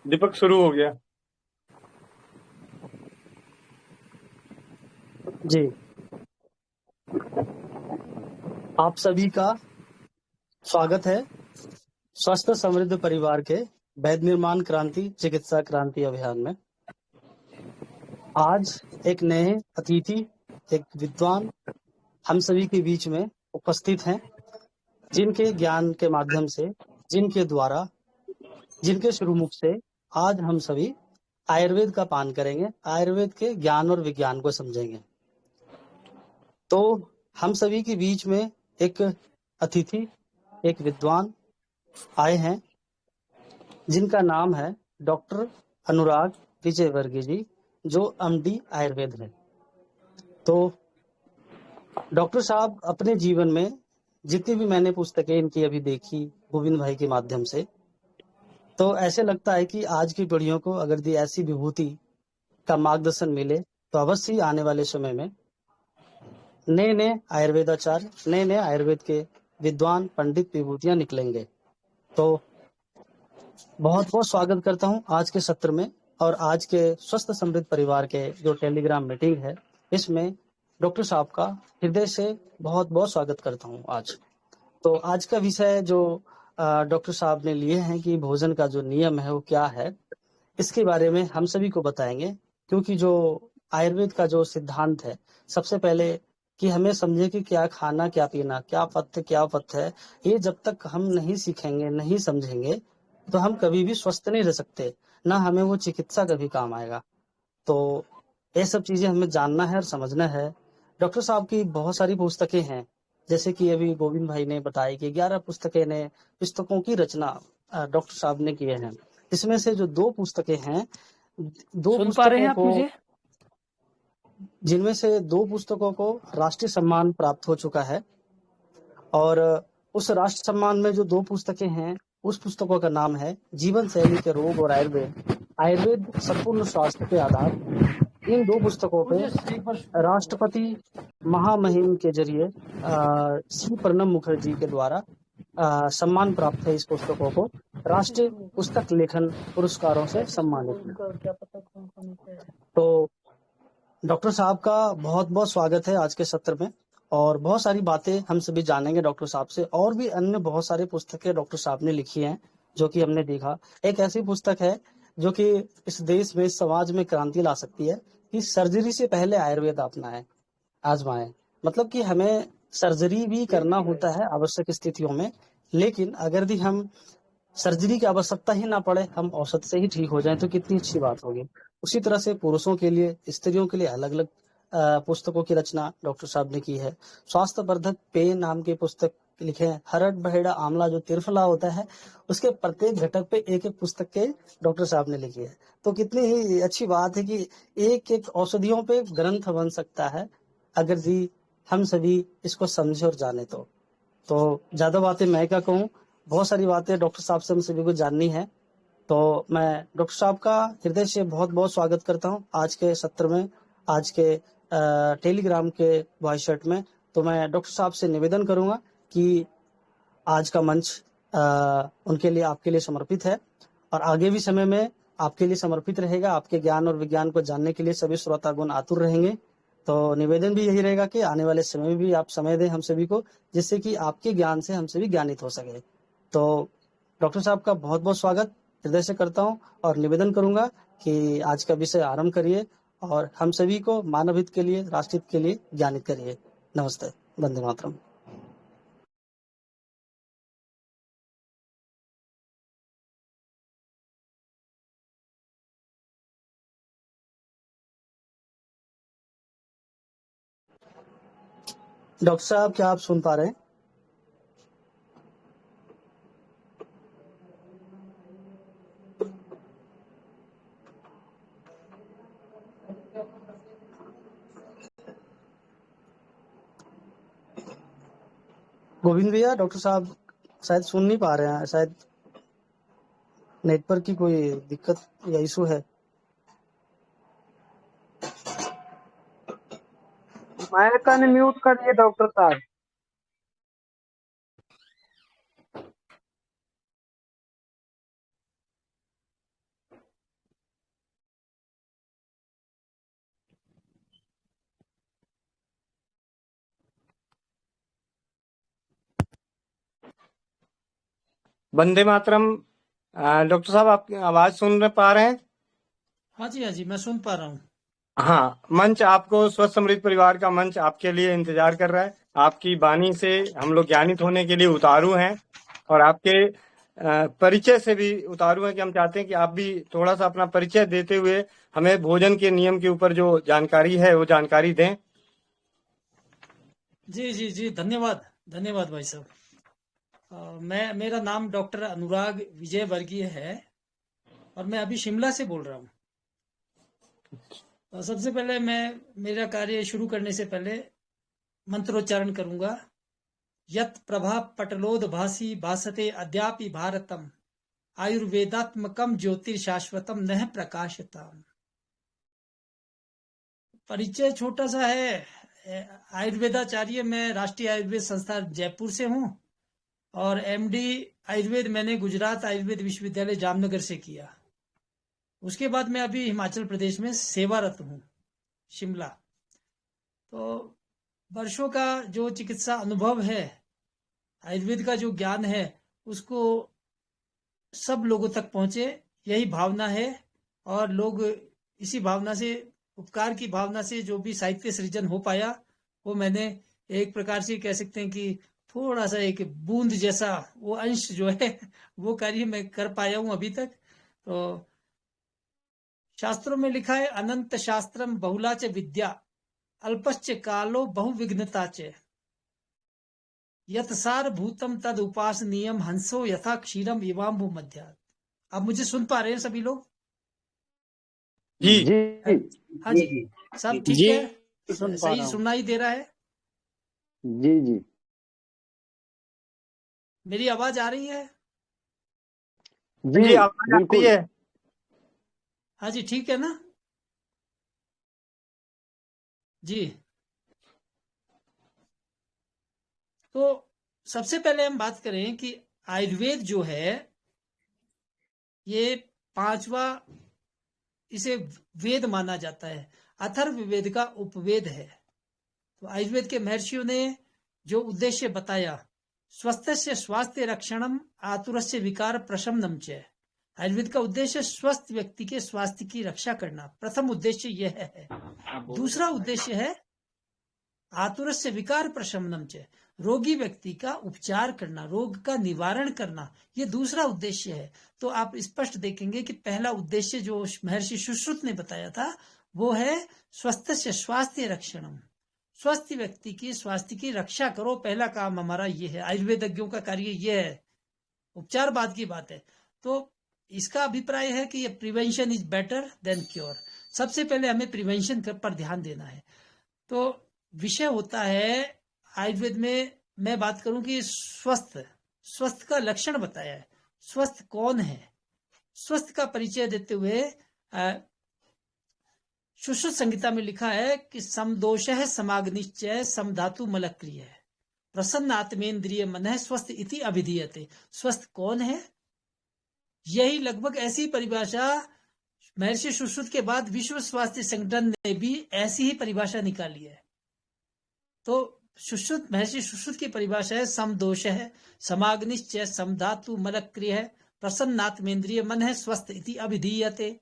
दीपक शुरू हो गया। जी, आप सभी का स्वागत है स्वस्थ समृद्ध परिवार के वैध निर्माण क्रांति चिकित्सा क्रांति अभियान में। आज एक नए अतिथि, एक विद्वान हम सभी के बीच में उपस्थित हैं, जिनके ज्ञान के माध्यम से, जिनके द्वारा, जिनके शुरूमुख से आज हम सभी आयुर्वेद का पान करेंगे, आयुर्वेद के ज्ञान और विज्ञान को समझेंगे। तो हम सभी के बीच में एक अतिथि, एक विद्वान आए हैं, जिनका नाम है डॉक्टर अनुराग विजयवर्गीय जी, जो एमडी आयुर्वेद है। तो डॉक्टर साहब अपने जीवन में जितनी भी मैंने पुस्तकें इनकी अभी देखी गोविंद भाई के माध्यम से, तो ऐसे लगता है कि आज की पीढ़ियों को अगर दी ऐसी विभूति का मार्गदर्शन मिले तो अवश्य ही आने वाले समय में नए नए आयुर्वेदाचार्य, नए नए आयुर्वेद के विद्वान पंडित विभूतियां निकलेंगे। तो बहुत बहुत स्वागत करता हूं आज के सत्र में, और आज के स्वस्थ समृद्ध परिवार के जो टेलीग्राम मीटिंग है, इसमें डॉक्टर साहब का हृदय से बहुत बहुत स्वागत करता हूं आज। तो आज का विषय जो डॉक्टर साहब ने लिए हैं कि भोजन का जो नियम है वो क्या है, इसके बारे में हम सभी को बताएंगे। क्योंकि जो आयुर्वेद का जो सिद्धांत है, सबसे पहले कि हमें समझे कि क्या खाना क्या पीना, क्या पथ्य क्या पथ्य है, ये जब तक हम नहीं सीखेंगे, नहीं समझेंगे, तो हम कभी भी स्वस्थ नहीं रह सकते, ना हमें वो चिकित्सा कभी काम आएगा। तो ये सब चीजें हमें जानना है और समझना है। डॉक्टर साहब की बहुत सारी पुस्तकें हैं, जैसे कि अभी गोविंद भाई ने बताया कि 11 पुस्तकों की रचना डॉक्टर साहब ने किए हैं। इसमें से जो 2 पुस्तकें हैं, 2 सुन पा रहे हैं पुस्तकों आप को, मुझे? जिनमें से 2 पुस्तकों को राष्ट्रीय सम्मान प्राप्त हो चुका है। और उस राष्ट्र सम्मान में जो 2 पुस्तकें हैं, उस पुस्तकों का नाम है जीवन शैली के रोग और आयुर्वेद, आयुर्वेद संपूर्ण स्वास्थ्य के आधार। इन 2 पुस्तकों पे राष्ट्रपति महामहिम के जरिए श्री प्रणब मुखर्जी के द्वारा सम्मान प्राप्त है। इस पुस्तकों को राष्ट्रीय पुस्तक लेखन पुरस्कारों से सम्मानित है। तो डॉक्टर साहब का बहुत बहुत स्वागत है आज के सत्र में, और बहुत सारी बातें हम सभी जानेंगे डॉक्टर साहब से। और भी अन्य बहुत सारी पुस्तकें डॉक्टर साहब ने लिखी हैं, जो कि हमने देखा। एक ऐसी पुस्तक है जो कि इस देश में, इस समाज में क्रांति ला सकती है, कि सर्जरी से पहले आयुर्वेद अपनाएं, आजमाएं। मतलब कि हमें सर्जरी भी करना होता है आवश्यक स्थितियों में, लेकिन अगर भी हम सर्जरी की आवश्यकता ही ना पड़े, हम औषध से ही ठीक हो जाएं, तो कितनी अच्छी बात होगी। उसी तरह से पुरुषों के लिए, स्त्रियों के लिए अलग अलग पुस्तकों की रचना डॉक्टर साहब ने की है। स्वास्थ्य वर्धक पेय नाम की पुस्तक लिखे हैं। हरड़ बहेड़ा आंवला जो त्रिफला होता है, उसके प्रत्येक घटक पे एक एक पुस्तक के डॉक्टर साहब ने लिखी है। तो कितनी ही अच्छी बात है कि एक एक औषधियों पे ग्रंथ बन सकता है, अगर जी हम सभी इसको समझे और जाने। तो ज्यादा बातें मैं क्या कहूँ, बहुत सारी बातें डॉक्टर साहब से हम सभी को जाननी है। तो मैं डॉक्टर साहब का हृदय से बहुत बहुत स्वागत करता हूँ आज के सत्र में, आज के टेलीग्राम के वॉइस चैट में। तो मैं डॉक्टर साहब से निवेदन करूंगा कि आज का मंच उनके लिए, आपके लिए समर्पित है, और आगे भी समय में आपके लिए समर्पित रहेगा। आपके ज्ञान और विज्ञान को जानने के लिए सभी श्रोतागण आतुर रहेंगे। तो निवेदन भी यही रहेगा कि आने वाले समय में भी आप समय दें हम सभी को, जिससे कि आपके ज्ञान से हम सभी ज्ञानित हो सके। तो डॉक्टर साहब का बहुत बहुत स्वागत हृदय से करता हूँ, और निवेदन करूंगा कि आज का विषय आरंभ करिए और हम सभी को मानव हित के लिए, राष्ट्र हित के लिए ज्ञानित करिए। नमस्ते, वंदे मातरम। डॉक्टर साहब, क्या आप सुन पा रहे हैं? गोविंद भैया, डॉक्टर साहब शायद सुन नहीं पा रहे हैं, शायद नेटवर्क की कोई दिक्कत या इशू है। माइक अनम्यूट करिए डॉक्टर साहब। वंदे मातरम। डॉक्टर साहब, आप आवाज सुन पा रहे हैं? हाँ जी, मैं सुन पा रहा हूँ। हाँ, मंच आपको स्वस्थ समृद्ध परिवार का मंच आपके लिए इंतजार कर रहा है। आपकी वाणी से हम लोग ज्ञानित होने के लिए उतारू हैं, और आपके परिचय से भी उतारू हैं कि हम चाहते हैं कि आप भी थोड़ा सा अपना परिचय देते हुए हमें भोजन के नियम के ऊपर जो जानकारी है वो जानकारी दें। जी, धन्यवाद भाई साहब। मेरा नाम डॉक्टर अनुराग विजय वर्गीय है और मैं अभी शिमला से बोल रहा हूँ। सबसे पहले मैं मेरा कार्य शुरू करने से पहले मंत्रोच्चारण करूंगा। यत् प्रभा पटलोद भासी भासते अद्यापि भारतम आयुर्वेदात्मकम ज्योतिर्शाश्वतम नह प्रकाशतम। परिचय छोटा सा है। आयुर्वेदाचार्य, मैं राष्ट्रीय आयुर्वेद संस्थान जयपुर से हूँ और एमडी आयुर्वेद मैंने गुजरात आयुर्वेद विश्वविद्यालय जामनगर से किया। उसके बाद मैं अभी हिमाचल प्रदेश में सेवारत हूँ, शिमला। तो वर्षों का जो चिकित्सा अनुभव है, आयुर्वेद का जो ज्ञान है, उसको सब लोगों तक पहुंचे, यही भावना है। और लोग इसी भावना से, उपकार की भावना से जो भी साहित्य सृजन हो पाया, वो मैंने एक प्रकार से कह सकते हैं कि थोड़ा सा एक बूंद जैसा वो अंश जो है वो कार्य मैं कर पाया हूं अभी तक। तो शास्त्रों में लिखा है, अनंत शास्त्रम बहुलाच विद्या अल्पश्च कालो बहुविघ्नता च यतसार भूतम तद उपासनीयम हंसो यथा क्षीरम इवाम्बु मध्यात्। आप मुझे सुन पा रहे हैं सभी लोग? जी हाँ जी, सब ठीक जी, है? सही सुनाई दे रहा है? जी मेरी आवाज आ रही है? जी आवाज आती है। हाँ जी, ठीक है ना जी। तो सबसे पहले हम बात करें कि आयुर्वेद जो है ये पांचवा इसे वेद माना जाता है। अथर्ववेद का उपवेद है। तो आयुर्वेद के महर्षियों ने जो उद्देश्य बताया, स्वस्थस्य स्वास्थ्य रक्षणम आतुरस्य विकार प्रशमनम च। आयुर्वेद का उद्देश्य स्वस्थ व्यक्ति के स्वास्थ्य की रक्षा करना, प्रथम उद्देश्य यह है। दूसरा उद्देश्य है आतुरस्य विकार प्रशमनम च, रोगी व्यक्ति का उपचार करना, रोग का निवारण करना, ये दूसरा उद्देश्य है। तो आप स्पष्ट देखेंगे कि पहला उद्देश्य जो महर्षि सुश्रुत ने बताया था वो है स्वस्थस्य स्वास्थ्य रक्षणम, स्वस्थ व्यक्ति की स्वास्थ्य की रक्षा करो, पहला काम हमारा ये है। आयुर्वेदज्ञों का कार्य ये है। उपचार बाद की बात है। तो इसका अभिप्राय है कि ये prevention is better than cure. सबसे पहले हमें प्रिवेंशन पर ध्यान देना है। तो विषय होता है आयुर्वेद में, मैं बात करूं कि स्वस्थ का लक्षण बताया है। स्वस्थ कौन है? स्वस्थ का परिचय देते हुए सुश्रुत संहिता में लिखा है कि समदोष है समाग्निश्चय समधातु मलक्रिय है प्रसन्न आत्मेन्द्रिय मन है स्वस्थ इति अभिधीयते। स्वस्थ कौन है? यही लगभग ऐसी परिभाषा महर्षि सुश्रुत के बाद विश्व स्वास्थ्य संगठन ने भी ऐसी ही परिभाषा निकाली है। तो महर्षि सुश्रुत की परिभाषा है, समदोष है समाग्निश्चय समधातु मलक्रिय है प्रसन्नात्मेन्द्रिय मन है स्वस्थ इति अभिधीयते।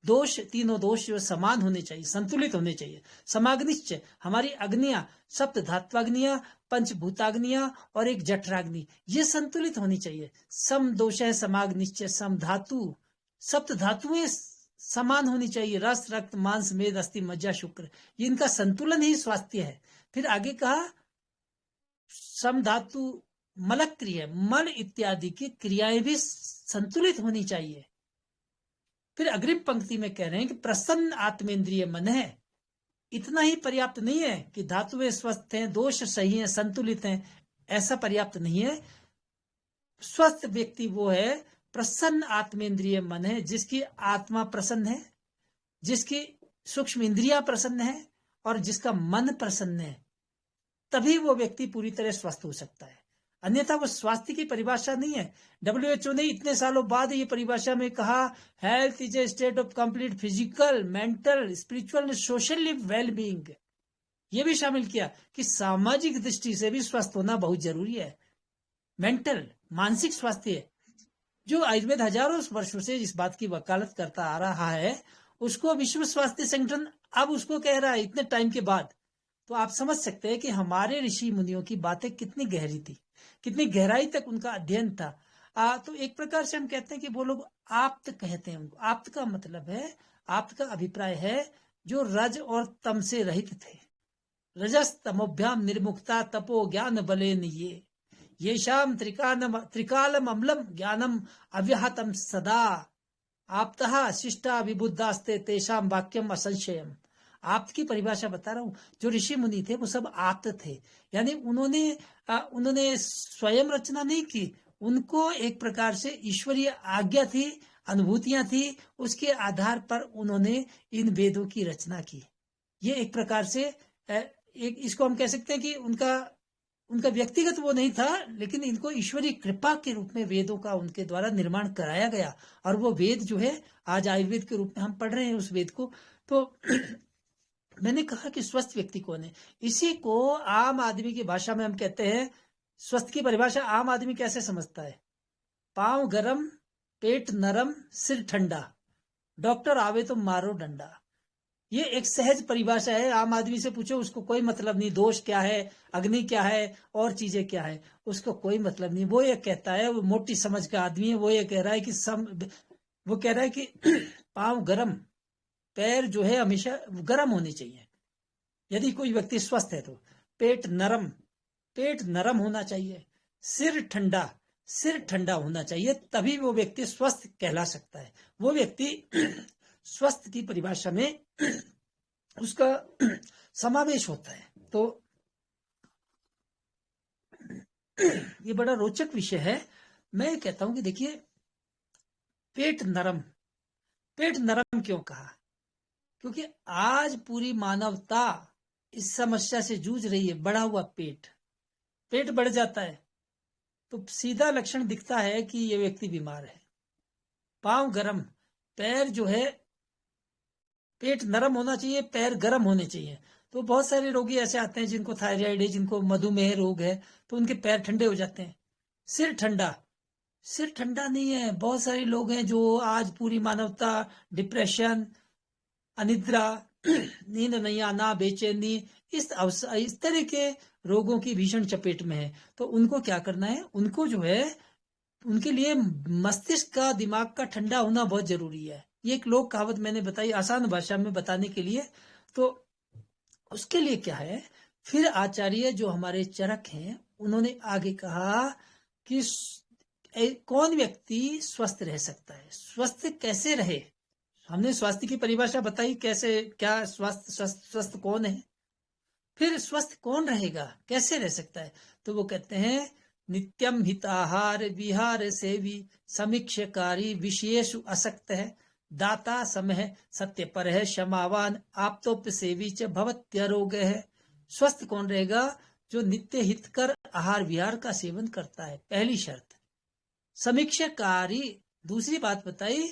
दोष, तीनों दोष जो समान होने चाहिए, संतुलित होने चाहिए। समाग्निश्चय, हमारी अग्नियां, सप्त धात्वाग्नियां, पंचभूताग्नियां और एक जठराग्नि, ये संतुलित होनी चाहिए। सम दोष है समाग्निश्चय सम धातु, सप्त धातुएं समान होनी चाहिए, रस रक्त मांस मेद अस्थि मज्जा शुक्र, इनका संतुलन ही स्वास्थ्य है। फिर आगे कहा सम धातु मलक क्रिया, मल इत्यादि की क्रियाएं भी संतुलित होनी चाहिए। फिर अग्रिम पंक्ति में कह रहे हैं कि प्रसन्न आत्मेंद्रिय मन है। इतना ही पर्याप्त नहीं है कि धातुएं स्वस्थ हैं, दोष सही हैं, संतुलित हैं, ऐसा पर्याप्त नहीं है। स्वस्थ व्यक्ति वो है प्रसन्न आत्मेंद्रिय मन है, जिसकी आत्मा प्रसन्न है, जिसकी सूक्ष्म इंद्रियां प्रसन्न है और जिसका मन प्रसन्न है, तभी वो व्यक्ति पूरी तरह स्वस्थ हो सकता है। अन्यथा वो स्वास्थ्य की परिभाषा नहीं है। WHO ने इतने सालों बाद ये परिभाषा में कहा, health is a state of complete physical mental spiritual social wellbeing. ये भी शामिल किया कि सामाजिक दृष्टि से भी स्वस्थ होना बहुत जरूरी है। मेंटल, मानसिक स्वास्थ्य जो आयुर्वेद हजारों वर्षों से इस बात की वकालत करता आ रहा है, उसको विश्व स्वास्थ्य संगठन अब उसको कह रहा है इतने टाइम के बाद। तो आप समझ सकते हैं कि हमारे ऋषि मुनियों की बातें कितनी गहरी थी, कितनी गहराई तक उनका अध्ययन था। तो एक प्रकार से हम कहते हैं कि वो लोग आप्त कहते हैं उनको। आप्त का मतलब है, आप्त का अभिप्राय है जो रज और तम से रहित थे। रजस तमोभ्याम निर्मुक्ता तपो ज्ञान बलेन ये शाम त्रिकालम अम्लम ज्ञानम अव्याहतम सदा आप्तः शिष्टा विबुद्धास्ते तेषाम वाक्यम असंशयम। आप्त की परिभाषा बता रहा हूं। जो ऋषि मुनि थे वो सब आप्त थे, यानी उन्होंने स्वयं रचना नहीं की, उनको एक प्रकार से ईश्वरीय आज्ञा थी, अनुभूतियां थी, उसके आधार पर उन्होंने इन वेदों की रचना की। ये एक प्रकार से एक इसको हम कह सकते हैं कि उनका व्यक्तिगत वो नहीं था, लेकिन इनको ईश्वरीय कृपा के रूप में वेदों का उनके द्वारा निर्माण कराया गया। और वो वेद जो है आज आयुर्वेद के रूप में हम पढ़ रहे हैं उस वेद को। तो मैंने कहा कि स्वस्थ व्यक्ति कौन है, इसी को आम आदमी की भाषा में हम कहते हैं। स्वस्थ की परिभाषा आम आदमी कैसे समझता है? पांव गरम, पेट नरम, सिर ठंडा, डॉक्टर आवे तो मारो डंडा। ये एक सहज परिभाषा है। आम आदमी से पूछो, उसको कोई मतलब नहीं दोष क्या है, अग्नि क्या है और चीजें क्या है, उसको कोई मतलब नहीं। वो ये कहता है, वो मोटी समझ का आदमी है, वो ये कह रहा है कि वो कह रहा है कि पांव गरम, पैर जो है हमेशा गर्म होने चाहिए यदि कोई व्यक्ति स्वस्थ है। तो पेट नरम होना चाहिए, सिर ठंडा होना चाहिए, तभी वो व्यक्ति स्वस्थ कहला सकता है। वो व्यक्ति स्वस्थ की परिभाषा में उसका समावेश होता है। तो ये बड़ा रोचक विषय है। मैं कहता हूं कि देखिए, पेट नरम क्यों कहा? क्योंकि आज पूरी मानवता इस समस्या से जूझ रही है। बढ़ा हुआ पेट बढ़ जाता है तो सीधा लक्षण दिखता है कि ये व्यक्ति बीमार है। पांव गरम, पैर जो है, पेट नरम होना चाहिए, पैर गर्म होने चाहिए। तो बहुत सारे रोगी ऐसे आते हैं जिनको थायराइड है, जिनको मधुमेह रोग है, तो उनके पैर ठंडे हो जाते हैं। सिर ठंडा नहीं है। बहुत सारे लोग हैं जो आज पूरी मानवता डिप्रेशन, अनिद्रा, नींद नहीं आना, बेचैनी, इस तरह के रोगों की भीषण चपेट में है। तो उनको क्या करना है? उनको जो है, उनके लिए मस्तिष्क का, दिमाग का ठंडा होना बहुत जरूरी है। ये एक लोक कहावत मैंने बताई आसान भाषा में बताने के लिए। तो उसके लिए क्या है, फिर आचार्य जो हमारे चरक हैं उन्होंने आगे कहा कि कौन व्यक्ति स्वस्थ रह सकता है, स्वस्थ कैसे रहे। हमने स्वास्थ्य की परिभाषा बताई, कैसे, क्या स्वस्थ कौन है, फिर स्वस्थ कौन रहेगा, कैसे रह सकता है। तो वो कहते हैं, नित्यम हिताहार विहार सेवी समीक्षकारी विशेषु असक्त है, दाता समय सत्य पर है, क्षमावान आप्तोप सेवी च भवत्यारोग है। स्वस्थ कौन रहेगा? जो नित्य हितकर आहार विहार का सेवन करता है, पहली शर्त। समीक्षाकारी, दूसरी बात बताई,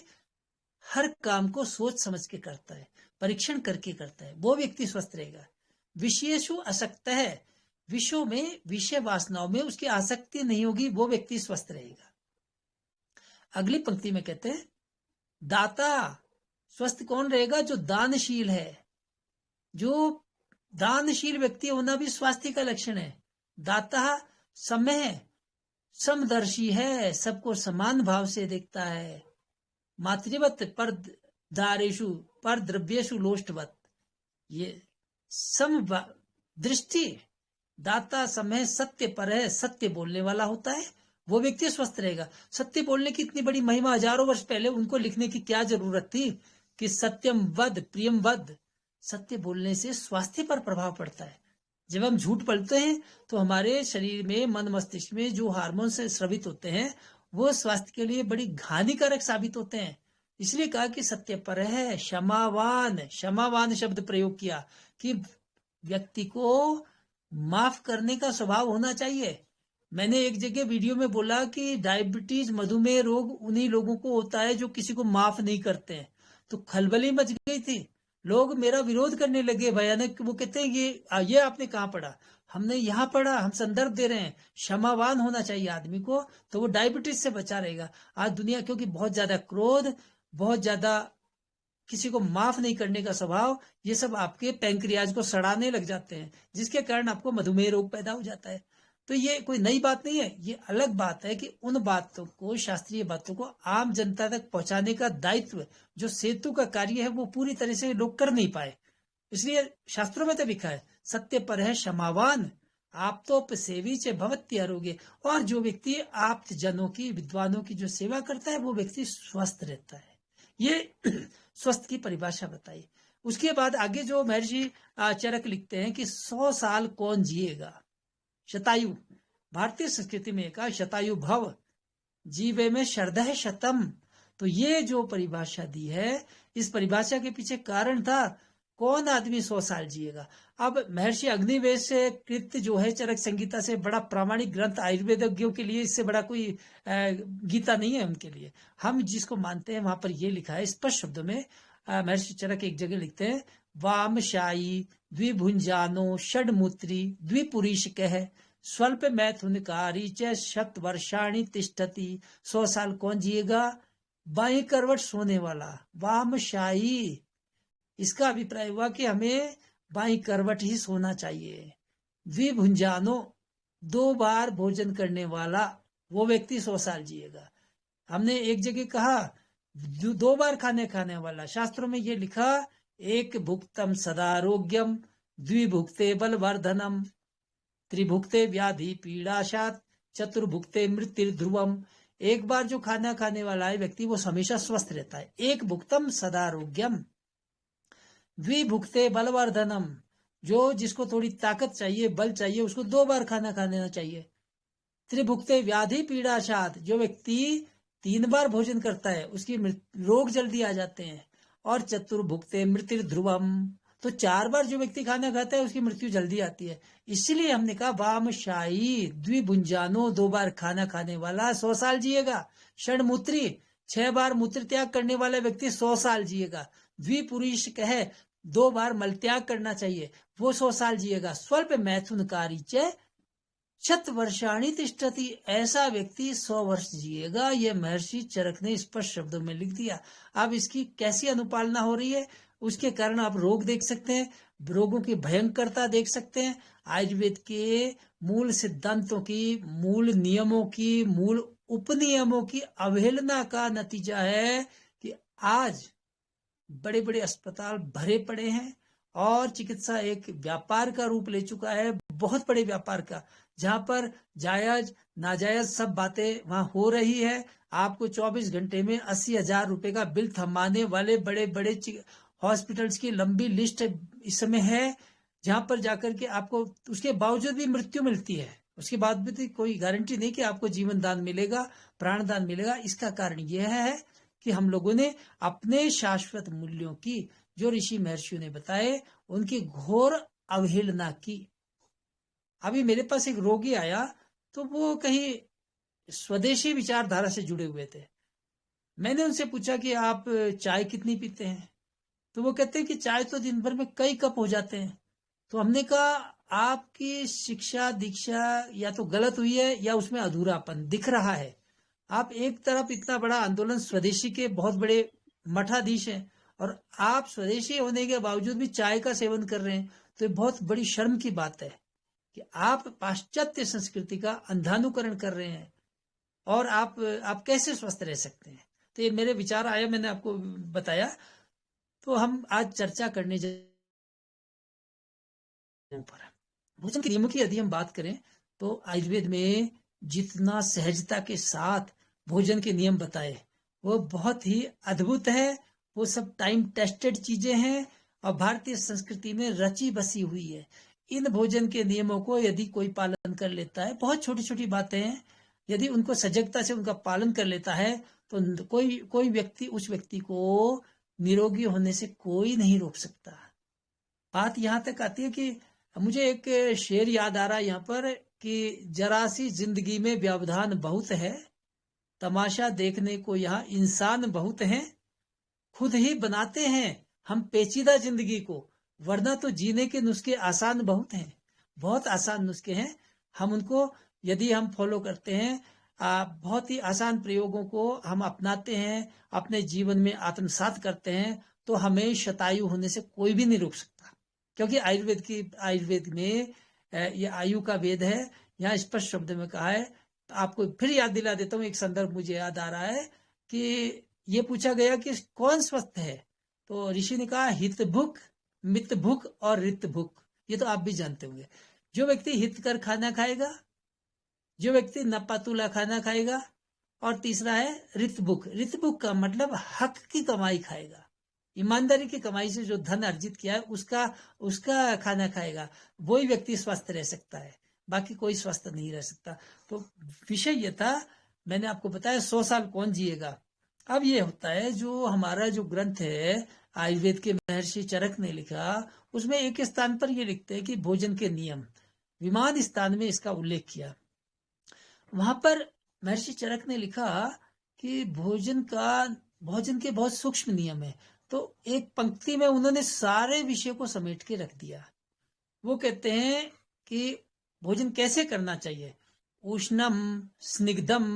हर काम को सोच समझ के करता है, परीक्षण करके करता है, वो व्यक्ति स्वस्थ रहेगा। विशेषु असक्त है, विषयों में, विषय वासनाओं में उसकी आसक्ति नहीं होगी, वो व्यक्ति स्वस्थ रहेगा। अगली पंक्ति में कहते हैं, दाता, स्वस्थ कौन रहेगा? जो दानशील है। जो दानशील व्यक्ति होना भी स्वास्थ्य का लक्षण है। दाता समय समदर्शी है, सबको समान भाव से देखता है। मातृवत पर दारेशु पर द्रव्येशु लोष्टवत, ये सम दृष्टि। दाता समय सत्य पर है, सत्य बोलने वाला होता है, वो व्यक्ति स्वस्थ रहेगा। सत्य बोलने की इतनी बड़ी महिमा हजारों वर्ष पहले उनको लिखने की क्या जरूरत थी कि सत्यम वद प्रियम वद। सत्य बोलने से स्वास्थ्य पर प्रभाव पड़ता है। जब हम झूठ बोलते हैं तो हमारे शरीर में, मन मस्तिष्क में जो हार्मोन से स्रावित होते हैं वो स्वास्थ्य के लिए बड़ी हानिकारक साबित होते हैं। इसलिए कहा कि सत्य पर है, क्षमावान शब्द प्रयोग किया कि व्यक्ति को माफ करने का स्वभाव होना चाहिए। मैंने एक जगह वीडियो में बोला कि डायबिटीज, मधुमेह रोग उन्हीं लोगों को होता है जो किसी को माफ नहीं करते हैं। तो खलबली मच गई थी। लोग मेरा विरोध करने लगे भयानक। वो कहते हैं ये आपने कहाँ पढ़ा? हमने यहाँ पढ़ा, हम संदर्भ दे रहे हैं। क्षमावान होना चाहिए आदमी को, तो वो डायबिटीज से बचा रहेगा। आज दुनिया क्योंकि बहुत ज्यादा क्रोध, बहुत ज्यादा किसी को माफ नहीं करने का स्वभाव, ये सब आपके पैंक्रियाज को सड़ाने लग जाते हैं, जिसके कारण आपको मधुमेह रोग पैदा हो जाता है। तो ये कोई नई बात नहीं है, ये अलग बात है कि उन बातों को, शास्त्रीय बातों को आम जनता तक पहुंचाने का दायित्व, जो सेतु का कार्य है, वो पूरी तरह से लोग कर नहीं पाए। इसलिए शास्त्रों में तो लिखा है, सत्य पर है क्षमावान, आप तो सेवी चे भवत्य आरोग्य। और जो व्यक्ति आप जनों की, विद्वानों की जो सेवा करता है, वो व्यक्ति स्वस्थ रहता है। ये स्वस्थ की परिभाषा बताई। उसके बाद आगे जो महर्षि चरक लिखते हैं कि 100 साल कौन जिएगा। शतायु, भारतीय संस्कृति में कहा शतायु भव, जीवे में श्रद्धा शतम। तो ये जो परिभाषा दी है, इस परिभाषा के पीछे कारण था, कौन आदमी 100 साल जिएगा। अब महर्षि अग्निवेश से कृत जो है चरक संगीता से बड़ा प्रामाणिक ग्रंथ आयुर्वेदज्ञों के लिए, इससे बड़ा कोई गीता नहीं है उनके लिए। हम जिसको मानते हैं वहां पर ये लिखा है स्पष्ट शब्दों में। महर्षि चरक एक जगह लिखते हैं, वामशायी द्विभुंजानो षड्मूत्री द्विपुरीश कह, स्वल्प मैथुनकारी च शत वर्षाणी तिष्ठति। 100 साल कौन जिएगा? बाई करवट सोने वाला, वामशायी। इसका अभिप्राय हुआ कि हमें बाई करवट ही सोना चाहिए। द्विभुंजानो, 2 बार भोजन करने वाला, वो व्यक्ति 100 साल जिएगा। हमने एक जगह कहा 2 बार खाने वाला, शास्त्रों में ये लिखा, एक भुक्तम सदारोग्यम, द्विभुक्ते बलवर्धनम, त्रिभुक्ते व्याधि पीड़ाशात, चतुर्भुक्ते मृत्यु ध्रुवम। एक बार जो खाने वाला है व्यक्ति, वो हमेशा स्वस्थ रहता है। एक भुक्तम सदारोग्यम, द्विभुक्ते बलवर्धनम, जो जिसको थोड़ी ताकत चाहिए, बल चाहिए, उसको 2 बार खाना खाना चाहिए। त्रिभुक्ते व्याधि पीड़ाशात, जो व्यक्ति 3 बार भोजन करता है, उसकी रोग जल्दी आ जाते हैं। और चतुर्भुक्ते मृत्यु ध्रुवम, तो 4 बार जो व्यक्ति खाना खाता है, उसकी मृत्यु जल्दी आती है। इसलिए हमने कहा वामशायी द्विभुंजानो, 2 बार खाना खाने वाला 100 साल जिएगा। षड्मूत्री, 6 बार मूत्र त्याग करने वाला व्यक्ति 100 साल जिएगा। द्विपुरुष कहे, 2 बार मल त्याग करना चाहिए, वो 100 साल जिएगा। स्वल्प मैथुनकारी च शत वर्षाणी तिष्ठति, ऐसा व्यक्ति 100 वर्ष जिएगा। ये महर्षि चरक ने स्पष्ट शब्दों में लिख दिया। अब इसकी कैसी अनुपालना हो रही है, उसके कारण आप रोग देख सकते हैं, रोगों की भयंकरता देख सकते हैं। आयुर्वेद के मूल सिद्धांतों की, मूल नियमों की, मूल उपनियमों की अवहेलना का नतीजा है कि आज बड़े बड़े अस्पताल भरे पड़े हैं और चिकित्सा एक व्यापार का रूप ले चुका है, बहुत बड़े व्यापार का, जहां पर जायज नाजायज सब बातें वहां हो रही है। आपको 24 घंटे में 80,000 रुपए का बिल थमाने वाले बड़े बड़े हॉस्पिटल्स की लंबी लिस्ट इस समय है, जहां पर जाकर के आपको उसके बावजूद भी मृत्यु मिलती है। उसके बाद भी कोई गारंटी नहीं कि आपको जीवन दान मिलेगा, प्राण दान मिलेगा। इसका कारण यह है कि हम लोगों ने अपने शाश्वत मूल्यों की, जो ऋषि महर्षियों ने बताए, उनकी घोर अवहेलना की। अभी मेरे पास एक रोगी आया, तो वो कहीं स्वदेशी विचारधारा से जुड़े हुए थे। मैंने उनसे पूछा कि आप चाय कितनी पीते हैं, तो वो कहते हैं कि चाय तो दिन भर में कई कप हो जाते हैं। तो हमने कहा आपकी शिक्षा दीक्षा या तो गलत हुई है या उसमें अधूरापन दिख रहा है। आप एक तरफ इतना बड़ा आंदोलन, स्वदेशी के बहुत बड़े मठाधीश हैं, और आप स्वदेशी होने के बावजूद भी चाय का सेवन कर रहे हैं, तो ये बहुत बड़ी शर्म की बात है कि आप पाश्चात्य संस्कृति का अंधानुकरण कर रहे हैं, और आप कैसे स्वस्थ रह सकते हैं। तो ये मेरे विचार आया, मैंने आपको बताया। तो हम आज चर्चा करने ऊपर भोजन के नियमों की यदि हम बात करें, तो आयुर्वेद में जितना सहजता के साथ भोजन के नियम बताए, वो बहुत ही अद्भुत है। वो सब टाइम टेस्टेड चीजें हैं और भारतीय संस्कृति में रची बसी हुई है। इन भोजन के नियमों को यदि कोई पालन कर लेता है, बहुत छोटी छोटी बातें हैं, यदि उनको सजगता से उनका पालन कर लेता है, तो कोई व्यक्ति, उस व्यक्ति को निरोगी होने से कोई नहीं रोक सकता। बात यहाँ तक आती है कि मुझे एक शेर याद आ रहा है यहाँ पर कि जरा सी जिंदगी में व्यवधान बहुत है, तमाशा देखने को यहाँ इंसान बहुत हैं, खुद ही बनाते हैं हम पेचीदा जिंदगी को, वरना तो जीने के नुस्खे आसान बहुत हैं, बहुत आसान नुस्खे हैं। हम उनको यदि हम फॉलो करते हैं, बहुत ही आसान प्रयोगों को हम अपनाते हैं, अपने जीवन में आत्मसात करते हैं, तो हमें शतायु होने से कोई भी नहीं रोक सकता। क्योंकि आयुर्वेद में ये आयु का वेद है। यहाँ स्पष्ट शब्द में कहा है। आपको फिर याद दिला देता हूँ, एक संदर्भ मुझे याद आ रहा है कि ये पूछा गया कि कौन स्वस्थ है, तो ऋषि ने कहा हित भुक, मित भुक और रित भुक। ये तो आप भी जानते होंगे। जो व्यक्ति हित कर खाना खाएगा, जो व्यक्ति नपातुला खाना खाएगा, और तीसरा है रित भुक। रित भुक का मतलब हक की कमाई खाएगा, ईमानदारी की कमाई से जो धन अर्जित किया है उसका खाना खाएगा, वही व्यक्ति स्वस्थ रह सकता है, बाकी कोई स्वस्थ नहीं रह सकता। तो विषय ये था, मैंने आपको बताया 100 साल कौन जिएगा। अब ये होता है, जो हमारा जो ग्रंथ है आयुर्वेद के महर्षि चरक ने लिखा, उसमें एक स्थान पर ये लिखते हैं कि भोजन के नियम, विमान स्थान में इसका उल्लेख किया। वहां पर महर्षि चरक ने लिखा कि भोजन के बहुत सूक्ष्म नियम है। तो एक पंक्ति में उन्होंने सारे विषय को समेट के रख दिया। वो कहते हैं कि भोजन कैसे करना चाहिए। उष्णम स्निग्धम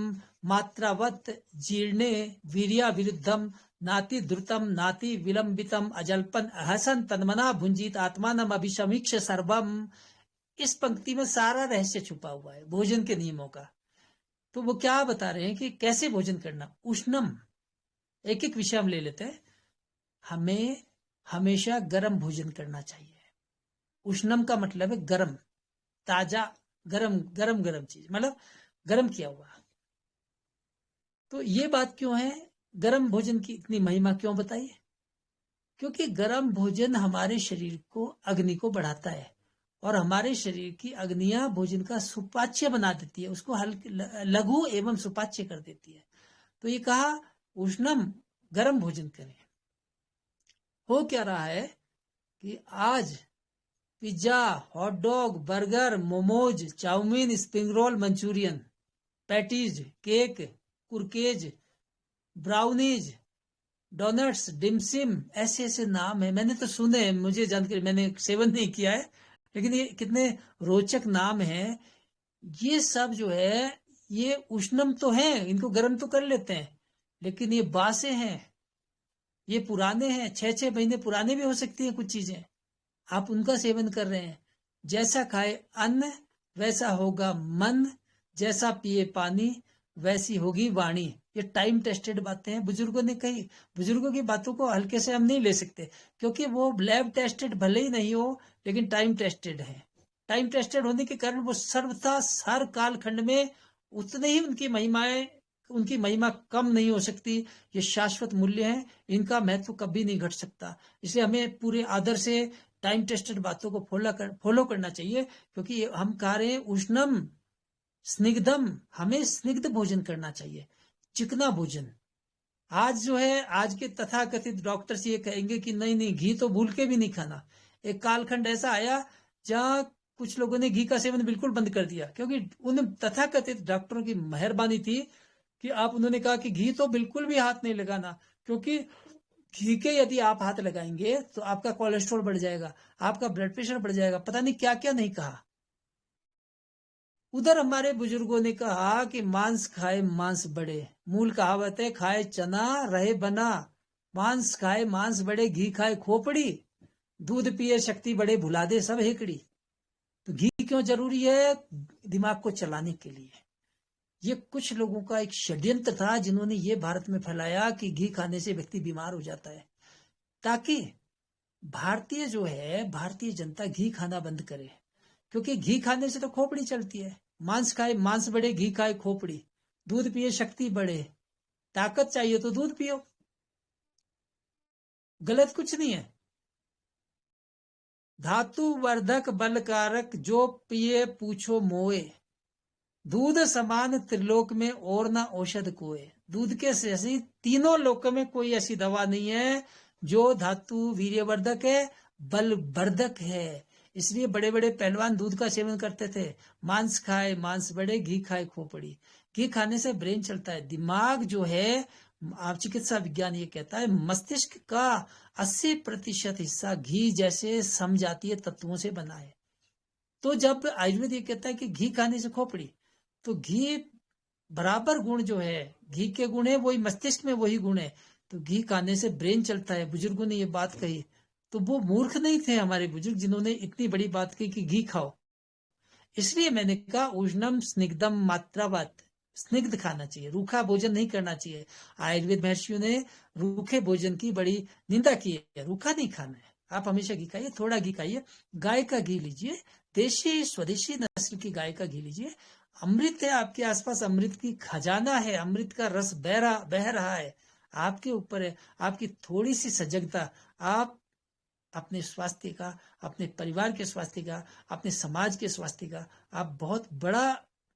मात्रावत जीर्णे वीर्या विरुद्धम नाति द्रुतम नाति विलंबितम अजल्पन अहसन तन्मना भुंजित आत्मानम अभिसमीक्ष सर्वम। इस पंक्ति में सारा रहस्य छुपा हुआ है भोजन के नियमों का। तो वो क्या बता रहे हैं कि कैसे भोजन करना। उष्णम, एक एक विषय हम ले लेते हैं। हमें हमेशा गर्म भोजन करना चाहिए। उष्णम का मतलब है गर्म, ताजा, गरम चीज, मतलब गर्म किया हुआ। तो ये बात क्यों है, गर्म भोजन की इतनी महिमा क्यों बताइए? क्योंकि गर्म भोजन हमारे शरीर को, अग्नि को बढ़ाता है, और हमारे शरीर की अग्नियां भोजन का सुपाच्य बना देती है, उसको लघु एवं सुपाच्य कर देती है। तो ये कहा उष्णम, गर्म भोजन करें। हो क्या रहा है कि आज pizza, hot dog, burger, momos, chow mein, spring roll, manchurian, patties, cake, कुरकेज, ब्राउनीज, डोनट्स, डिमसिम, ऐसे ऐसे नाम है। मैंने तो सुने हैं, मुझे जानकारी, मैंने सेवन नहीं किया है, लेकिन ये कितने रोचक नाम हैं। ये सब जो है ये उष्णम तो हैं, इनको गर्म तो कर लेते हैं, लेकिन ये बासे हैं, ये पुराने हैं, 6-6 महीने पुराने भी हो सकती हैं कुछ चीजें। आप उनका सेवन कर रहे हैं। जैसा खाए अन्न वैसा होगा मन, जैसा पिए पानी वैसी होगी वाणी। ये टाइम टेस्टेड बातें हैं, बुजुर्गों ने कही। बुजुर्गों की बातों को हल्के से हम नहीं ले सकते, क्योंकि वो लैब टेस्टेड भले ही नहीं हो, लेकिन टाइम टेस्टेड है। टाइम टेस्टेड होने के कारण वो सर्वथा हर कालखंड में उतने ही उनकी महिमा कम नहीं हो सकती। ये शाश्वत मूल्य है, इनका महत्व कभी नहीं घट सकता। इसलिए हमें पूरे आदर से टाइम टेस्टेड बातों को फॉलो करना चाहिए, क्योंकि हम कह रहे हैं उष्णम स्निग्धम, हमें स्निग्ध भोजन करना चाहिए, चिकना भोजन। आज जो है, आज के तथाकथित डॉक्टर्स ये कहेंगे कि नहीं, घी तो भूल के भी नहीं खाना। एक कालखंड ऐसा आया जहां कुछ लोगों ने घी का सेवन बिल्कुल बंद कर दिया, क्योंकि उन तथाकथित डॉक्टरों की मेहरबानी थी कि उन्होंने कहा कि घी तो बिल्कुल भी हाथ नहीं लगाना, क्योंकि घी के यदि आप हाथ लगाएंगे तो आपका कोलेस्ट्रॉल बढ़ जाएगा, आपका ब्लड प्रेशर बढ़ जाएगा, पता नहीं क्या क्या नहीं कहा। उधर हमारे बुजुर्गों ने कहा कि मांस खाए मांस बढ़े। मूल कहावत है, खाए चना रहे बना। मांस खाए मांस बढ़े, घी खाए खोपड़ी, दूध पिए शक्ति बढ़े, भुला दे सब हेकड़ी। तो घी क्यों जरूरी है? दिमाग को चलाने के लिए। ये कुछ लोगों का एक षड्यंत्र था, जिन्होंने ये भारत में फैलाया कि घी खाने से व्यक्ति बीमार हो जाता है, ताकि भारतीय जनता घी खाना बंद करे। क्योंकि घी खाने से तो खोपड़ी चलती है। मांस खाए मांस बढ़े, घी खाए खोपड़ी, दूध पिए शक्ति बढ़े। ताकत चाहिए तो दूध पियो, गलत कुछ नहीं है। धातु वर्धक बलकारक, जो पिए पूछो मोए। दूध समान त्रिलोक में और ना औषध कोय। दूध के ऐसी तीनों लोकों में कोई ऐसी दवा नहीं है जो धातु वीर्यवर्धक है, बलवर्धक है। इसलिए बड़े बड़े पहलवान दूध का सेवन करते थे। मांस खाए मांस बढ़े, घी खाए खोपड़ी। घी खाने से ब्रेन चलता है, दिमाग जो है आप चिकित्सा विज्ञान ये कहता है मस्तिष्क का 80% हिस्सा घी जैसे समजातीय तत्वों से बना है। तो जब आयुर्वेद ये कहता है कि घी खाने से खोपड़ी, तो घी बराबर गुण जो है, घी के गुण है वही मस्तिष्क में वही गुण है, तो घी खाने से ब्रेन चलता है। बुजुर्गों ने ये बात कही, तो वो मूर्ख नहीं थे हमारे बुजुर्ग जिन्होंने इतनी बड़ी बात कही कि घी खाओ। इसलिए मैंने कहा उष्णम स्निग्धम मात्रावत, स्निग्ध खाना चाहिए, रूखा भोजन नहीं करना चाहिए। आयुर्वेद महर्षियों ने रूखे भोजन की बड़ी निंदा की है, रूखा नहीं खाना है। आप हमेशा घी खाइए, थोड़ा घी खाइए, गाय का घी लीजिए, देशी स्वदेशी नस्ल की गाय का घी लीजिए। अमृत है आपके आसपास, अमृत की खजाना है, अमृत का रस बह रहा है, आपके ऊपर है। आपकी थोड़ी सी सजगता, आप अपने स्वास्थ्य का, अपने परिवार के स्वास्थ्य का, अपने समाज के स्वास्थ्य का आप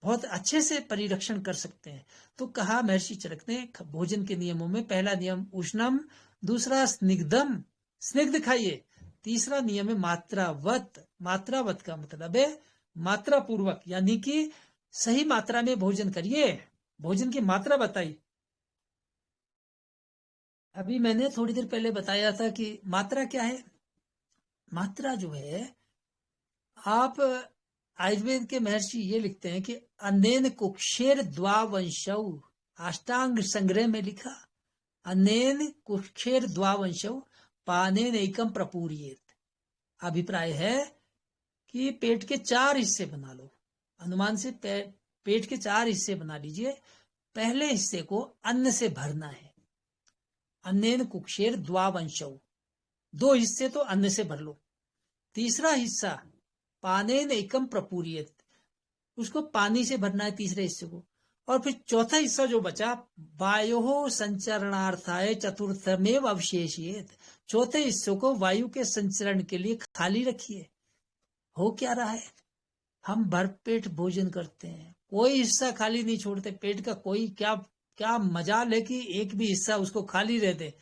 बहुत अच्छे से परिरक्षण कर सकते हैं। तो कहा महर्षि चरक ने भोजन के नियमों में पहला नियम उष्णम, दूसरा स्निग्धम, स्निग्ध खाइए, तीसरा नियम है मात्रावत। मात्रावत का मतलब है मात्रा पूर्वक, यानी कि सही मात्रा में भोजन करिए। भोजन की मात्रा बताई। अभी मैंने थोड़ी देर पहले बताया था कि मात्रा क्या है। मात्रा जो है, आप आयुर्वेद के महर्षि ये लिखते हैं कि अनेन कुक्षेर द्वावंशौ, अष्टांग संग्रह में लिखा, अनेन कुक्षेर द्वावंशौ पानेन एकम प्रपूर्येत। अभिप्राय है कि पेट के 4 हिस्से बना लो, अनुमान से पेट के 4 हिस्से बना लीजिए। पहले हिस्से को अन्न से भरना है, अनेन कुक्षेर द्वावंशौ, 2 हिस्से तो अन्न से भर लो। तीसरा हिस्सा पानेन एकम प्रपूर्येत, उसको पानी से भरना है तीसरे हिस्से को। और फिर चौथा हिस्सा जो बचा, वायो संचरणार्थाय चतुर्थमेव अवशेषयेत, चौथे हिस्से को वायु के संचरण के लिए खाली रखिए। हो क्या रहा है, हम भरपेट भोजन करते हैं, कोई हिस्सा खाली नहीं छोड़ते। पेट का कोई क्या मजाल है कि एक भी हिस्सा उसको खाली रहते,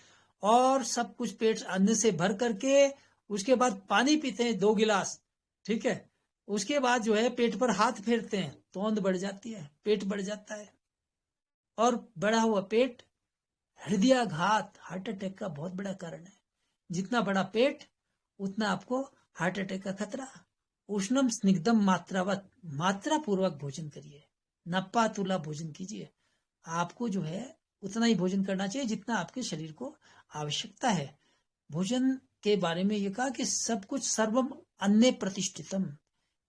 और सब कुछ पेट अन्न से भर करके उसके बाद पानी पीते हैं 2 गिलास, ठीक है। उसके बाद जो है पेट पर हाथ फेरते हैं, तोंद बढ़ जाती है, पेट बढ़ जाता है। और बढ़ा हुआ पेट हृदयाघात, हार्ट अटैक का बहुत बड़ा कारण है। जितना बड़ा पेट उतना आपको हार्ट अटैक का खतरा। उष्णम स्निग्धम मात्रावत, मात्रा पूर्वक भोजन करिए, नप्पा तुला भोजन कीजिए। आपको जो है उतना ही भोजन करना चाहिए जितना आपके शरीर को आवश्यकता है। भोजन के बारे में ये कहा कि सब कुछ सर्वम अन्ने प्रतिष्ठितम,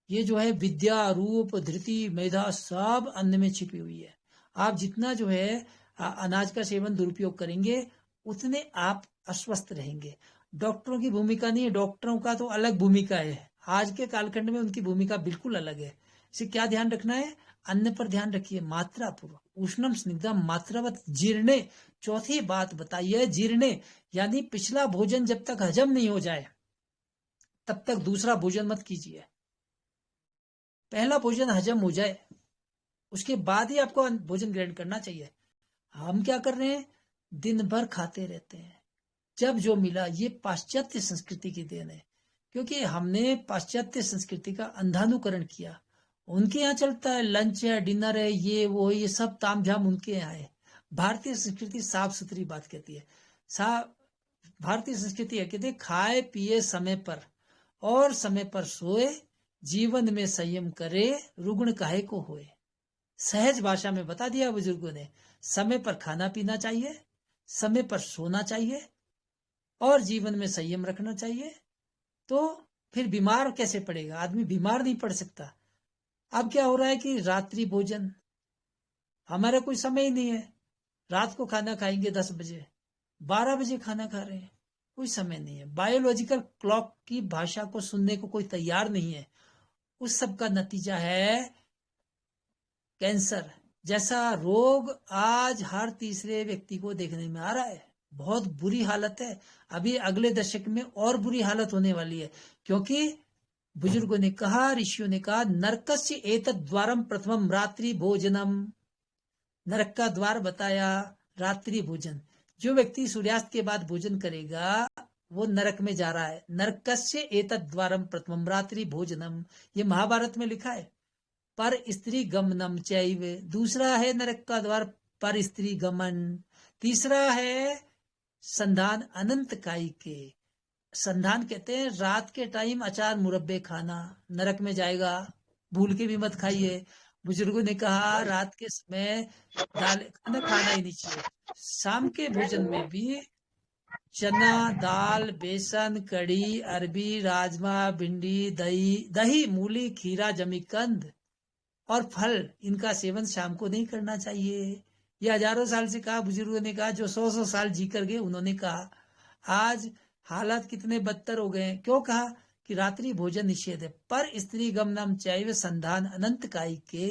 ये जो है विद्या, रूप, धृति, मेधा सब अन्न में छिपी हुई है। आप जितना जो है अनाज का सेवन दुरुपयोग करेंगे उतने आप अस्वस्थ रहेंगे। डॉक्टरों की भूमिका नहीं है, डॉक्टरों का तो अलग भूमिका है, आज के कालखंड में उनकी भूमिका बिल्कुल अलग है। इसे क्या ध्यान रखना है, अन्न पर ध्यान रखिए, मात्रा पूर्वक। उष्णम स्निग्धम मात्रावत जीर्णे, चौथी बात बताइए, जीर्णे यानी पिछला भोजन जब तक हजम नहीं हो जाए तब तक दूसरा भोजन मत कीजिए। पहला भोजन हजम हो जाए उसके बाद ही आपको भोजन ग्रहण करना चाहिए। हम क्या कर रहे हैं, दिन भर खाते रहते हैं, जब जो मिला। ये पाश्चात्य संस्कृति की देन है, क्योंकि हमने पाश्चात्य संस्कृति का अंधानुकरण किया। उनके यहाँ चलता है लंच है, डिनर है, ये वो, ये सब तामझाम उनके यहाँ है। भारतीय संस्कृति साफ सुथरी बात कहती है। भारतीय संस्कृति है, कहते खाए पिए समय पर और समय पर सोए, जीवन में संयम करे, रुग्ण काहे को होए। सहज भाषा में बता दिया बुजुर्गों ने, समय पर खाना पीना चाहिए, समय पर सोना चाहिए और जीवन में संयम रखना चाहिए। तो फिर बीमार कैसे पड़ेगा आदमी, बीमार नहीं पड़ सकता। अब क्या हो रहा है कि रात्रि भोजन, हमारा कोई समय ही नहीं है। रात को खाना खाएंगे 10 बजे, 12 बजे खाना खा रहे हैं, कोई समय नहीं है। बायोलॉजिकल क्लॉक की भाषा को सुनने को कोई तैयार नहीं है। उस सब का नतीजा है कैंसर जैसा रोग आज हर तीसरे व्यक्ति को देखने में आ रहा है। बहुत बुरी हालत है। अभी अगले दशक में और बुरी हालत होने वाली है, क्योंकि बुजुर्गों ने कहा, ऋषियों ने कहा, नरकस्य एतद् द्वारम प्रथमम रात्रि भोजनम। नरक का द्वार बताया रात्रि भोजन। जो व्यक्ति सूर्यास्त के बाद भोजन करेगा वो नरक में जा रहा है। नरकस्य एतद् द्वारम प्रथमम रात्रि भोजनम, ये महाभारत में लिखा है। पर स्त्री गमनम चैव, दूसरा है नरक का द्वार पर स्त्री गमन। तीसरा है संधान अनंत काई के। संधान कहते हैं रात के टाइम अचार मुरब्बे खाना, नरक में जाएगा, भूल के भी मत खाइए। बुजुर्गों ने कहा रात के समय दाल खाना ही नहीं चाहिए। शाम के भोजन में भी चना, दाल, बेसन, कड़ी, अरबी, राजमा, भिंडी, दही, मूली, खीरा, जमीकंद और फल, इनका सेवन शाम को नहीं करना चाहिए। ये हजारों साल से कहा, बुजुर्गों ने कहा, जो 100 साल जी कर गए उन्होंने कहा। आज हालात कितने बदतर हो गए। क्यों कहा कि रात्रि भोजन निषेध है। पर स्त्री गमनम चाहिए संधान अनंत काई के।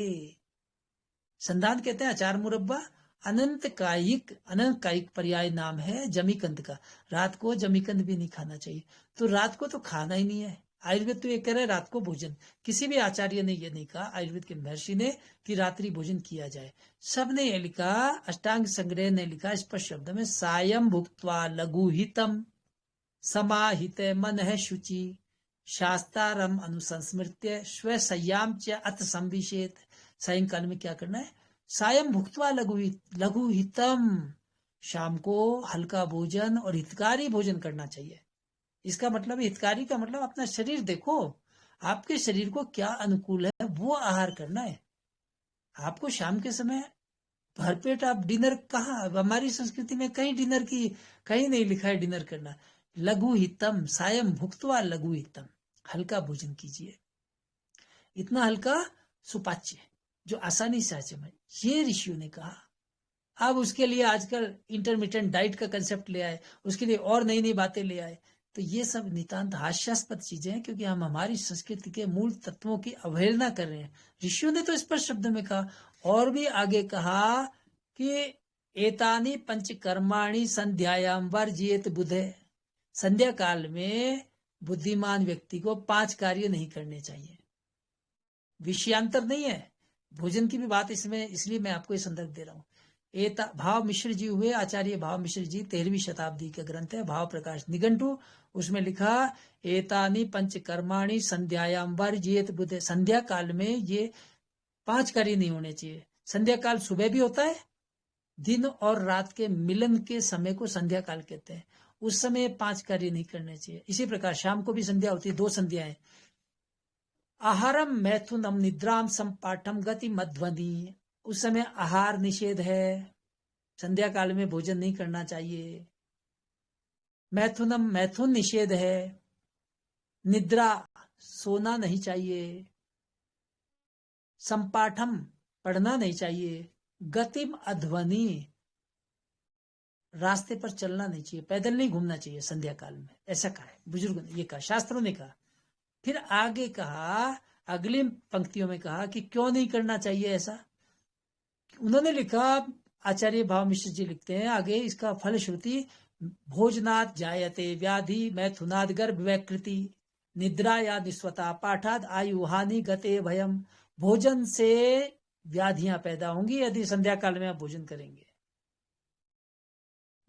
संधान कहते हैं अचार मुरब्बा, अनंत कायिक पर्याय नाम है जमीकंद का। रात को जमीकंद भी नहीं खाना चाहिए। तो रात को तो खाना ही नहीं है। आयुर्वेद तो ये कह रहा है रात को भोजन। किसी भी आचार्य ने ये नहीं कहा, आयुर्वेद के महर्षि ने, कि रात्रि भोजन किया जाए। सबने ये लिखा, अष्टांग संग्रह ने लिखा स्पष्ट शब्द में, सायं भुक्त्वा लघु हितम समाहित मन है शुचि शास्तारम अनुसंस्मृत्य स्व संयाम च अत संविशेत। सायंकाल में क्या करना है? सायं भुक्त्वा लघु हितम, शाम को हल्का भोजन और हितकारी भोजन करना चाहिए। इसका मतलब, हितकारी का मतलब अपना शरीर देखो, आपके शरीर को क्या अनुकूल है वो आहार करना है। आपको शाम के समय भरपेट आप डिनर, कहाँ हमारी संस्कृति में कहीं डिनर की, कहीं नहीं लिखा है डिनर करना। लघु हितम, सायं भुक्त्वा लघु हितम, हल्का भोजन कीजिए। इतना हल्का सुपाच्य जो आसानी से हजम है, ये ऋषियों ने कहा। अब उसके लिए आजकल इंटरमिटेंट डाइट का कंसेप्ट ले आए, उसके लिए और नई नई बातें ले आए। तो ये सब नितांत हास्यास्पद चीजें हैं, क्योंकि हम हमारी संस्कृति के मूल तत्वों की अवहेलना कर रहे हैं। ऋषियों ने तो स्पष्ट शब्द में कहा, और भी आगे कहा कि एतानी पंचकर्माणि संध्यायाम वर्जियेत बुधे। संध्या काल में बुद्धिमान व्यक्ति को 5 कार्य नहीं करने चाहिए। विषयांतर नहीं है, भोजन की भी बात इसमें, इसलिए मैं आपको ये संदर्भ दे रहा हूँ। भाव मिश्र जी हुए, आचार्य भाव मिश्र जी, 13वीं शताब्दी का ग्रंथ है भाव प्रकाश निघंटु। उसमें लिखा, एतानी पंचकर्माणि संध्यायाम वर्जियेत बुधे। संध्या काल में ये 5 कार्य नहीं होने चाहिए। संध्या काल सुबह भी होता है, दिन और रात के मिलन के समय को संध्या काल कहते हैं। उस समय 5 कार्य नहीं करने चाहिए। इसी प्रकार शाम को भी संध्या होती है, 2 संध्याएं। आहारम मैथुनम निद्राम संपाठम गति मध्वनि। उस समय आहार निषेध है, संध्या काल में भोजन नहीं करना चाहिए। मैथुन निषेध है, निद्रा सोना नहीं चाहिए, संपाठम पढ़ना नहीं चाहिए, गतिम अध्वनि रास्ते पर चलना नहीं चाहिए, पैदल नहीं घूमना चाहिए संध्या काल में। ऐसा कहा है बुजुर्गों ने, ये कहा, शास्त्रों ने कहा। फिर आगे कहा, अगली पंक्तियों में कहा कि क्यों नहीं करना चाहिए ऐसा। उन्होंने लिखा, आचार्य भाव मिश्र जी लिखते हैं आगे, इसका फलश्रुति, भोजनात् जायते व्याधि मैथुनाद गर्भ वैकृति निद्रा या निस्वता पाठाद आयु हानि गते भयम। भोजन से व्याधियां पैदा होंगी यदि संध्या काल में आप भोजन करेंगे।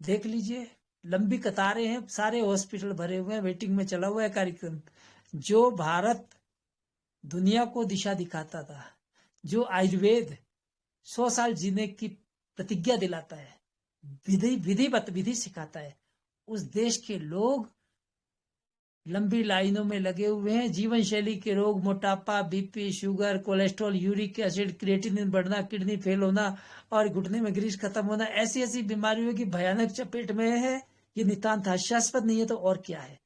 देख लीजिए, लंबी कतारें हैं, सारे हॉस्पिटल भरे हुए हैं, वेटिंग में चला हुआ है कार्यक्रम। जो भारत दुनिया को दिशा दिखाता था, जो आयुर्वेद 100 साल जीने की प्रतिज्ञा दिलाता है, विधि सिखाता है, उस देश के लोग लंबी लाइनों में लगे हुए हैं। जीवन शैली के रोग, मोटापा, BP, sugar, cholesterol, uric acid, creatinine बढ़ना, किडनी फेल होना और घुटने में ग्रीस खत्म होना, ऐसी ऐसी बीमारियों की भयानक चपेट में है। ये नितांत हास्यास्पद नहीं है तो और क्या है।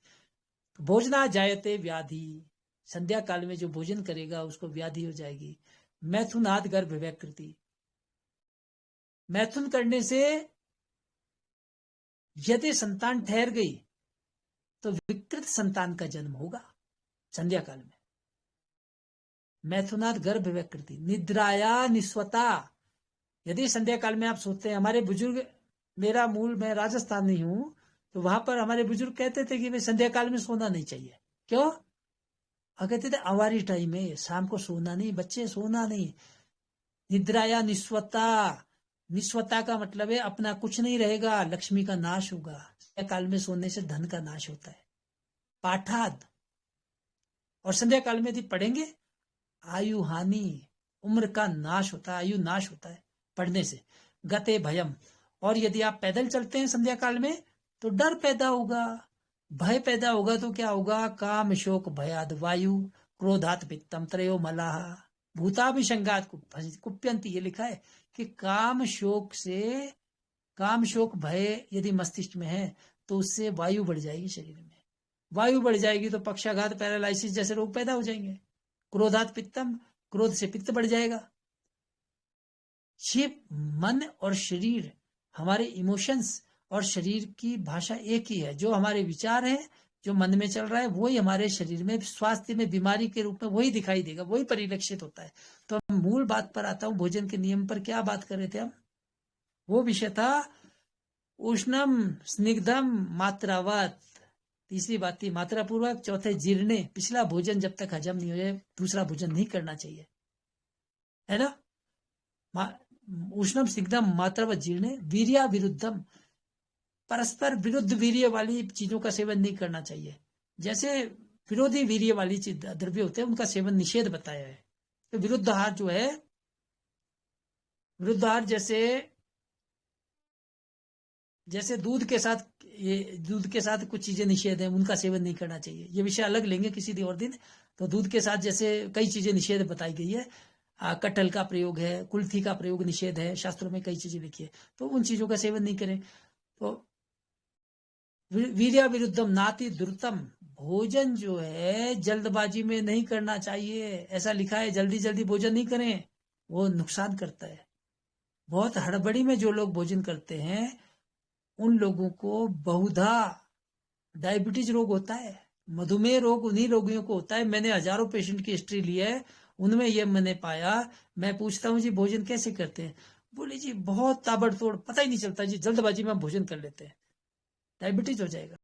भोजना जायते व्याधि, संध्या काल में जो भोजन करेगा उसको व्याधि हो जाएगी। मैथुनाद गर्भ वैकृति, मैथुन करने से यदि संतान ठहर गई तो विकृत संतान का जन्म होगा संध्या काल में। मैथुनाद गर्भ वैकृति, निद्राया निस्वता, यदि संध्या काल में आप सोते हैं, हमारे बुजुर्ग, मेरा मूल, मैं राजस्थानी हूं, तो वहां पर हमारे बुजुर्ग कहते थे कि भाई संध्या काल में सोना नहीं चाहिए। क्यों? कहते थे आवारी टाइम है, शाम को सोना नहीं, बच्चे सोना नहीं। निद्राया निस्वता, निस्वता का मतलब है अपना कुछ नहीं रहेगा, लक्ष्मी का नाश होगा। संध्या काल में सोने से धन का नाश होता है। पाठाद, और संध्या काल में यदि पढ़ेंगे, आयु हानि, उम्र का नाश होता है, आयु नाश होता है पढ़ने से। गते भयम, और यदि आप पैदल चलते हैं संध्या काल में तो डर पैदा होगा, भय पैदा होगा। तो क्या होगा? काम शोक भयाद वायु क्रोधात पित्तम त्रयो मलाह भूताभिसंगात कुप्यंती। ये लिखा है कि काम शोक भय यदि मस्तिष्क में है तो उससे वायु बढ़ जाएगी शरीर में। वायु बढ़ जाएगी तो पक्षाघात, पैरालाइसिस जैसे रोग पैदा हो जाएंगे। क्रोधात पित्तम, क्रोध से पित्त बढ़ जाएगा। ये मन और शरीर, हमारे इमोशंस और शरीर की भाषा एक ही है। जो हमारे विचार है, जो मन में चल रहा है, वही हमारे शरीर में स्वास्थ्य में बीमारी के रूप में वही दिखाई देगा, वही परिलक्षित होता है। तो हम मूल बात पर आता हूं, भोजन के नियम पर क्या बात कर रहे थे हम? वो विषय था उष्णम स्निग्धम मात्रावत। तीसरी बात थी मात्रा पूर्वक। चौथे जीर्णे, पिछला भोजन जब तक हजम नहीं हो जाए दूसरा भोजन नहीं करना चाहिए, है ना। उष्णम स्निग्धम मात्रावत जीर्णे वीर्या विरुद्धम, परस्पर विरुद्ध वीर्य वाली चीजों का सेवन नहीं करना चाहिए। जैसे विरोधी वीर्य वाली चीज द्रव्य होते हैं उनका सेवन निषेध बताया है। तो विरुद्ध आहार जो है, विरुद्ध आहार जैसे दूध के साथ कुछ चीजें निषेध है, उनका सेवन नहीं करना चाहिए। ये विषय अलग लेंगे किसी और दिन। तो दूध के साथ जैसे कई चीजें निषेध बताई गई है, कटहल का प्रयोग है, कुल्थी का प्रयोग निषेध है, शास्त्रों में कई चीजें लिखी है, तो उन चीजों का सेवन नहीं करें। तो वीर्या विरुद्धम नाति द्रुतम, भोजन जो है जल्दबाजी में नहीं करना चाहिए। ऐसा लिखा है, जल्दी जल्दी भोजन नहीं करें, वो नुकसान करता है। बहुत हड़बड़ी में जो लोग भोजन करते हैं उन लोगों को बहुधा डायबिटीज रोग होता है, मधुमेह रोग उन्हीं रोगियों को होता है। मैंने हजारों पेशेंट की हिस्ट्री ली है, उनमें यह मैंने पाया। मैं पूछता हूँ जी भोजन कैसे करते हैं, बोले जी बहुत ताबड़तोड़, पता ही नहीं चलता जी, जल्दबाजी में भोजन कर लेते हैं, डायबिटीज हो जाएगा।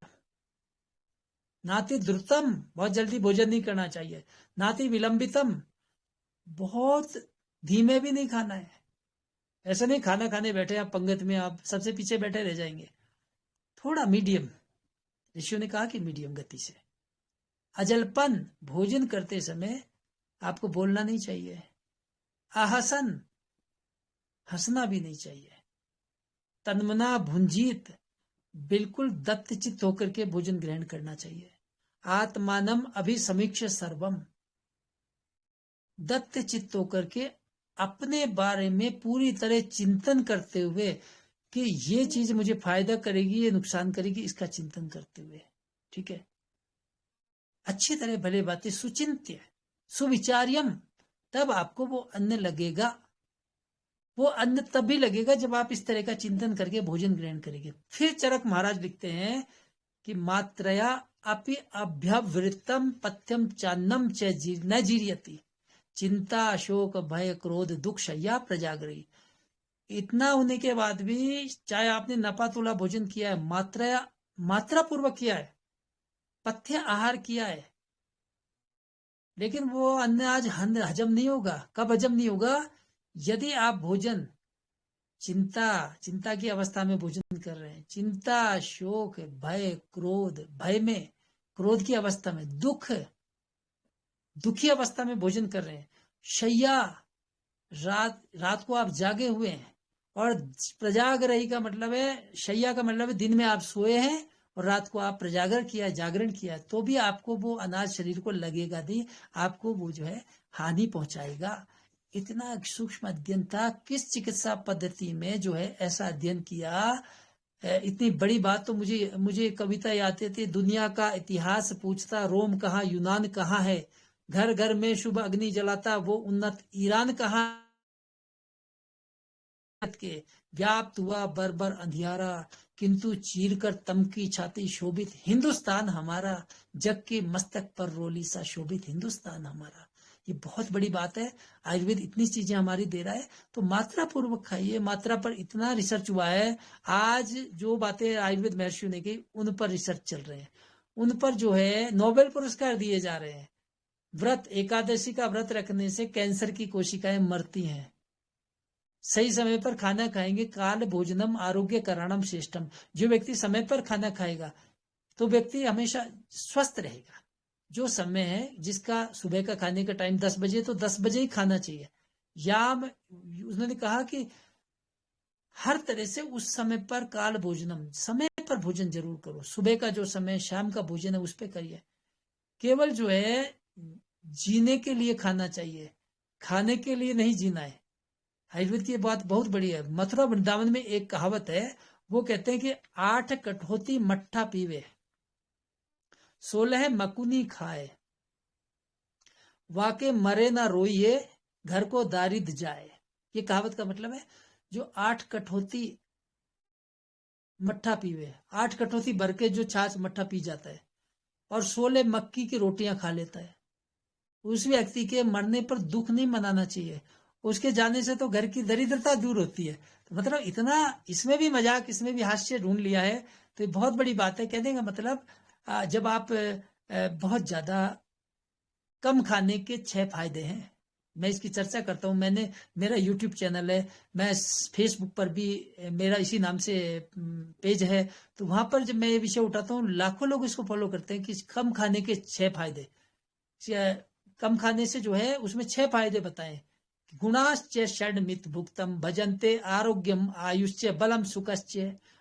नाति द्रुतम, बहुत जल्दी भोजन नहीं करना चाहिए। नाति विलंबितम, बहुत धीमे भी नहीं खाना है। ऐसा नहीं खाना खाने बैठे आप पंगत में, आप सबसे पीछे बैठे रह जाएंगे। थोड़ा मीडियम, ऋषियों ने कहा कि मीडियम गति से। अजलपन, भोजन करते समय आपको बोलना नहीं चाहिए। आहसन, हंसना भी नहीं चाहिए। तन्मना भुंजीत, बिल्कुल दत्तचित्त होकर के भोजन ग्रहण करना चाहिए। आत्मानम अभिसमीक्ष सर्वम, दत्तचित्त होकर के अपने बारे में पूरी तरह चिंतन करते हुए कि ये चीज मुझे फायदा करेगी, ये नुकसान करेगी, इसका चिंतन करते हुए, ठीक है। अच्छी तरह भले बातें सुचिंत्य सुविचार्यम, तब आपको वो अन्न लगेगा। वो अन्न तब भी लगेगा जब आप इस तरह का चिंतन करके भोजन ग्रहण करेंगे। फिर चरक महाराज लिखते हैं कि मात्रया अपि अभ्यवृत्तम पथ्यम चान्नम च न जीर्यति, चिंता शोक भय क्रोध दुख शय्या प्रजागरी। इतना होने के बाद भी चाहे आपने नपा तोला भोजन किया है, मात्रा पूर्वक किया है, पथ्य आहार किया है, लेकिन वो अन्न आज हजम नहीं होगा। कब हजम नहीं होगा? यदि आप भोजन चिंता की अवस्था में भोजन कर रहे हैं, चिंता शोक भय क्रोध, भय में क्रोध की अवस्था में, दुखी अवस्था में भोजन कर रहे हैं, शैया रात को आप जागे हुए हैं, और प्रजागरही का मतलब है, शैया का मतलब है दिन में आप सोए हैं और रात को आप प्रजागर किया, जागरण किया, तो भी आपको वो अनाज शरीर को लगेगा नहीं, आपको वो जो है हानि पहुंचाएगा। इतना सूक्ष्म अध्ययन था। किस चिकित्सा पद्धति में जो है ऐसा अध्ययन किया? इतनी बड़ी बात तो मुझे कविता याद आती थी, दुनिया का इतिहास पूछता रोम कहाँ यूनान कहाँ है, घर घर में शुभ अग्नि जलाता वो उन्नत ईरान कहाँ के, व्याप्त हुआ बर्बर अंधियारा किंतु चीर कर तम की छाती शोभित हिंदुस्तान हमारा, जग के मस्तक पर रोली सा शोभित हिंदुस्तान हमारा। ये बहुत बड़ी बात है। आयुर्वेद इतनी चीजें हमारी दे रहा है, तो मात्रा पूर्वक खाइए। मात्रा पर इतना रिसर्च हुआ है, आज जो बातें आयुर्वेद महर्षियों ने की उन पर रिसर्च चल रहे हैं, उन पर जो है नोबेल पुरस्कार दिए जा रहे हैं। व्रत, एकादशी का व्रत रखने से कैंसर की कोशिकाएं मरती हैं। सही समय पर खाना खाएंगे, काल भोजनम आरोग्य कराणम श्रेष्ठम, जो व्यक्ति समय पर खाना खाएगा तो व्यक्ति हमेशा स्वस्थ रहेगा। जो समय है जिसका सुबह का खाने का टाइम 10 बजे, तो 10 बजे ही खाना चाहिए। या उन्होंने कहा कि हर तरह से उस समय पर काल भोजनम, समय पर भोजन जरूर करो। सुबह का जो समय, शाम का भोजन है उस पे करिए। केवल जो है जीने के लिए खाना चाहिए, खाने के लिए नहीं जीना है। आयुर्वेद की बात बहुत बड़ी है। मथुरा वृंदावन में एक कहावत है, वो कहते हैं कि 8 कठोती मट्ठा पीवे, 16 मकुनी खाए, वाके मरे ना रोइए, घर को दारिद जाए। ये कहावत का मतलब है जो 8 कठोती मट्ठा पीवे, 8 कठोती भर के जो छाछ मट्ठा पी जाता है और 16 मक्की की रोटियां खा लेता है, उस व्यक्ति के मरने पर दुख नहीं मनाना चाहिए। उसके जाने से तो घर की दरिद्रता दूर होती है। तो मतलब इतना इसमें भी मजाक, इसमें भी हास्य ढूंढ लिया है, तो ये बहुत बड़ी बात है। कहने का मतलब जब आप बहुत ज्यादा कम खाने के 6 फायदे हैं, मैं इसकी चर्चा करता हूं। मैंने, मेरा यूट्यूब चैनल है, मैं फेसबुक पर भी मेरा इसी नाम से पेज है, तो वहां पर जब मैं ये विषय उठाता हूँ लाखों लोग इसको फॉलो करते हैं कि कम खाने के 6 फायदे। कम खाने से जो है उसमें 6 फायदे बताएं। गुणाश्च षड्मित भुक्तम भजन्ते आरोग्यम आयुष्य बलम सुखश्च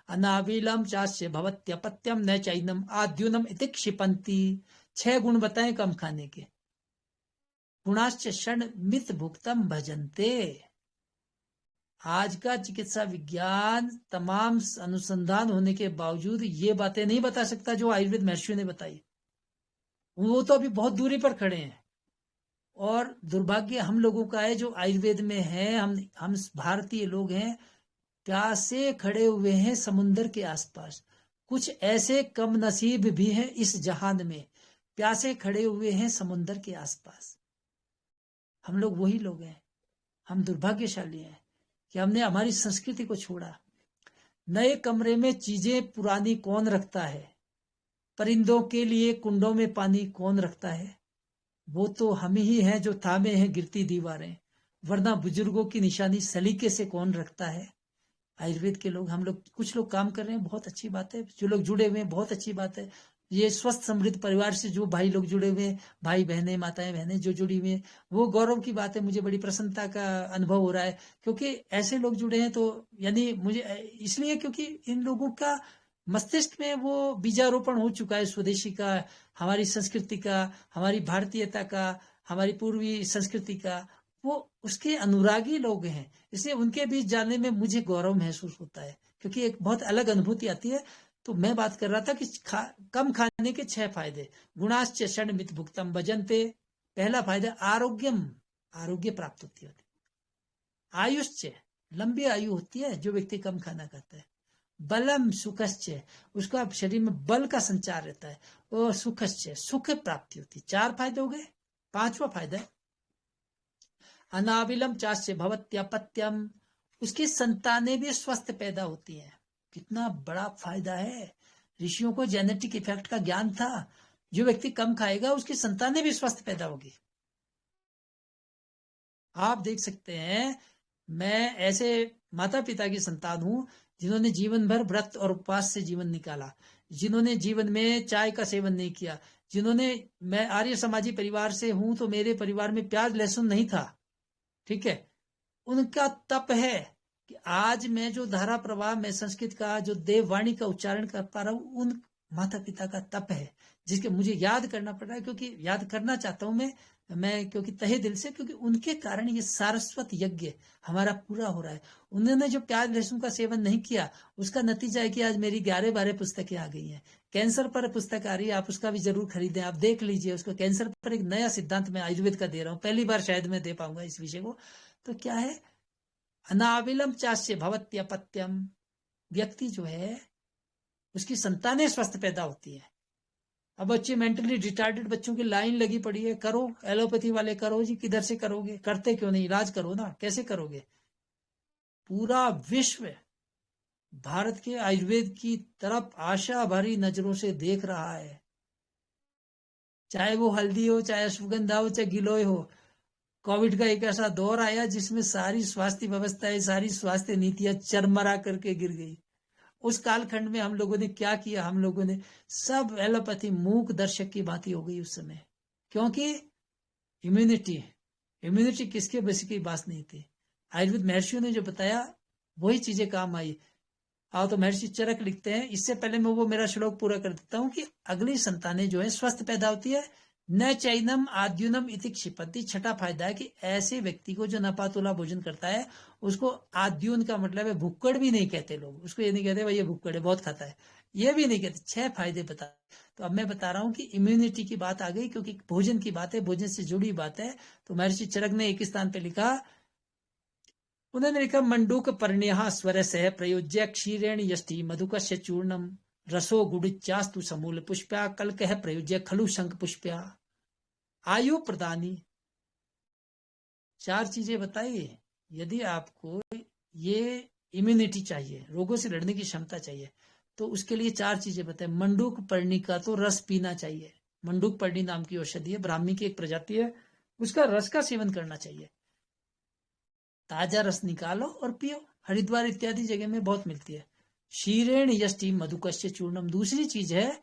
अनाविलम चास्य भवत्यपत्यम न चैनम आद्युनम इति क्षिपंती। 6 गुण बताएं कम खाने के। गुणाश्च षड्मित भुक्तम भजन्ते। आज का चिकित्सा विज्ञान तमाम अनुसंधान होने के बावजूद ये बातें नहीं बता सकता जो आयुर्वेद महर्षियों ने बताई। वो तो अभी बहुत दूरी पर खड़े हैं। और दुर्भाग्य हम लोगों का है जो आयुर्वेद में है, हम भारतीय लोग हैं, प्यासे खड़े हुए हैं समुन्दर के आसपास। कुछ ऐसे कम नसीब भी हैं इस जहान में, प्यासे खड़े हुए हैं समुन्दर के आसपास। हम लोग वही लोग हैं। हम दुर्भाग्यशाली हैं कि हमने हमारी संस्कृति को छोड़ा। नए कमरे में चीजें पुरानी कौन रखता है, परिंदों के लिए कुंडों में पानी कौन रखता है, वो तो हम ही हैं जो थामे हैं गिरती दीवारें, वरना बुजुर्गों की निशानी सलीके से कौन रखता है। आयुर्वेद के लोग, हम लोग, कुछ लोग काम कर रहे हैं, बहुत अच्छी बात है। जो लोग जुड़े हुए हैं बहुत अच्छी बात है। ये स्वस्थ समृद्ध परिवार से जो भाई लोग जुड़े हुए हैं, भाई बहनें, माताएं बहनें जो जुड़ी हुई हैं, वो गौरव की बात है। मुझे बड़ी प्रसन्नता का अनुभव हो रहा है क्योंकि ऐसे लोग जुड़े हैं। तो यानी मुझे इसलिए क्योंकि इन लोगों का मस्तिष्क में वो बीजारोपण हो चुका है स्वदेशी का, हमारी संस्कृति का, हमारी भारतीयता का, हमारी पूर्वी संस्कृति का। वो उसके अनुरागी लोग हैं, इसलिए उनके बीच जाने में मुझे गौरव महसूस होता है क्योंकि एक बहुत अलग अनुभूति आती है। तो मैं बात कर रहा था कि कम खाने के 6 फायदे। गुणाश्च षड्मित भुक्तम भजन्ते। पहला फायदा आरोग्यम, आरोग्य प्राप्त होती है। आयुष्च, लंबी आयु होती है जो व्यक्ति कम खाना खाता है। बलम सुखश्च, उसका शरीर में बल का संचार रहता है। और सुखश्च, सुख प्राप्ति होती है। 4 फायदे हो गए। 5वां फायदा है अनाविलम चास्य भवत्यपत्यम, उसकी संतानें भी स्वस्थ पैदा होती हैं। कितना बड़ा फायदा है। ऋषियों को जेनेटिक इफेक्ट का ज्ञान था। जो व्यक्ति कम खाएगा उसकी संतानें भी स्वस्थ पैदा होगी। आप देख सकते हैं, मैं ऐसे माता पिता की संतान हूं जिन्होंने जीवन भर व्रत और उपवास से जीवन निकाला, जिन्होंने जीवन में चाय का सेवन नहीं किया, जिन्होंने, मैं आर्य समाजी परिवार से हूं तो मेरे परिवार में प्याज लहसुन नहीं था, ठीक है। उनका तप है कि आज मैं जो धारा प्रवाह में संस्कृत का जो देववाणी का उच्चारण कर पा रहा हूं, उन माता पिता का तप है जिसके मुझे याद करना पड़ रहा है, क्योंकि याद करना चाहता हूं मैं क्योंकि तहे दिल से, क्योंकि उनके कारण ये सारस्वत यज्ञ हमारा पूरा हो रहा है। उन्होंने जो प्याज लहसुन का सेवन नहीं किया उसका नतीजा है कि आज मेरी 11-12 पुस्तकें आ गई हैं। कैंसर पर पुस्तक आ रही है, आप उसका भी जरूर खरीदें, आप देख लीजिए उसको। कैंसर पर एक नया सिद्धांत मैं आयुर्वेद का दे रहा हूँ, पहली बार शायद मैं दे पाऊंगा इस विषय को। तो क्या है, अनाविलम चास्य भवत्यपत्यम, व्यक्ति जो है उसकी संतानें स्वस्थ पैदा होती है। अब बच्चे मेंटली रिटार्डेड बच्चों की लाइन लगी पड़ी है, करो एलोपैथी वाले, करो जी, किधर से करोगे, करते क्यों नहीं, इलाज करो ना, कैसे करोगे। पूरा विश्व भारत के आयुर्वेद की तरफ आशा भरी नजरों से देख रहा है। चाहे वो हल्दी हो, चाहे अश्वगंधा हो, चाहे गिलोय हो। कोविड का एक ऐसा दौर आया जिसमें सारी स्वास्थ्य व्यवस्थाएं, सारी स्वास्थ्य नीतियां चरमरा करके गिर गई। उस कालखंड में हम लोगों ने क्या किया, हम लोगों ने सब एलोपैथी मूक दर्शक की भांति हो गई उस समय, क्योंकि इम्यूनिटी किसके बस की बात नहीं थी। आयुर्वेद महर्षियों ने जो बताया वही चीजें काम आई। आओ तो महर्षि चरक लिखते हैं, इससे पहले मैं वो मेरा श्लोक पूरा कर देता हूँ कि अगली संतानें जो है स्वस्थ पैदा होती है। न चैनम आद्युनम इति क्षिपति। छठा फायदा है कि ऐसे व्यक्ति को जो नपातुला भोजन करता है उसको आद्युन का मतलब है भुक्कड़ भी नहीं कहते लोग, उसको ये नहीं कहते भाई ये भुक्कड़ है बहुत खाता है, ये भी नहीं कहते। 6 फायदे बता। तो अब मैं बता रहा हूँ कि इम्यूनिटी की बात आ गई, क्योंकि भोजन की बात है, भोजन से जुड़ी बात है। तो महर्षि चरक ने एक स्थान पे लिखा, उन्होंने लिखा मंडूक पर्ण्यः स्वरसः प्रयोज्य क्षीरेण यष्टि मधुकस्य चूर्णम रसो गुडिचास्तु समूल पुष्प्या कल्कः प्रयोज्य खलु शंख पुष्प्या। आयु प्रदानी। 4 चीजें बताइए। यदि आपको ये इम्यूनिटी चाहिए, रोगों से लड़ने की क्षमता चाहिए, तो उसके लिए 4 चीजें बताए। मंडूक पर्णी का तो रस पीना चाहिए। मंडूक पर्णी नाम की औषधि है, ब्राह्मी की एक प्रजाति है, उसका रस का सेवन करना चाहिए। ताजा रस निकालो और पियो। हरिद्वार इत्यादि जगह में बहुत मिलती है। क्षीरेण यष्टि मधुकस्य चूर्णम। दूसरी चीज है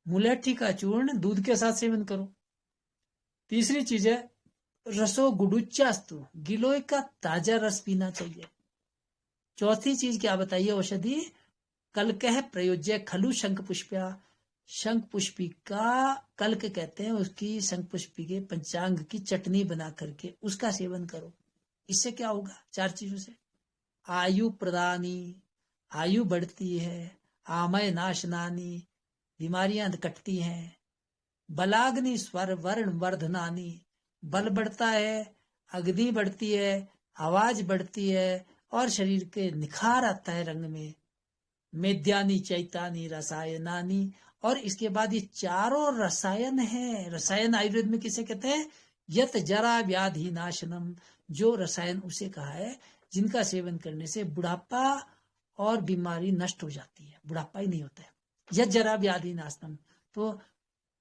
मुलेठी का चूर्ण दूध के साथ सेवन करो। तीसरी चीज है रसो गुडुच्चास्तु। गिलोय का ताजा रस पीना चाहिए। चौथी चीज क्या बताइए औषधि? कल्कः प्रयोज्य खलु शंख पुष्प्या। शंख पुष्पी का कल्क कहते हैं, उसकी शंख पुष्पी के पंचांग की चटनी बना करके उसका सेवन करो। इससे क्या होगा? 4 चीजों से। आयु प्रदानी, आयु बढ़ती है। आमय नाशनानी, बीमारियां कटती हैं। बलाग्नि स्वर वर्ण वर्धनानी, बल बढ़ता है, अग्नि बढ़ती है, आवाज बढ़ती है और शरीर के निखार आता है रंग में। मेद्यानी चैतानी रसायनानी। और इसके बाद ये चारों रसायन है। रसायन आयुर्वेद में किसे कहते हैं? यत जरा व्याधि नाशनम। जो रसायन उसे कहा है जिनका सेवन करने से बुढ़ापा और बीमारी नष्ट हो जाती है, बुढ़ापा ही नहीं होता है। यत जरा व्याधि नाशनम। तो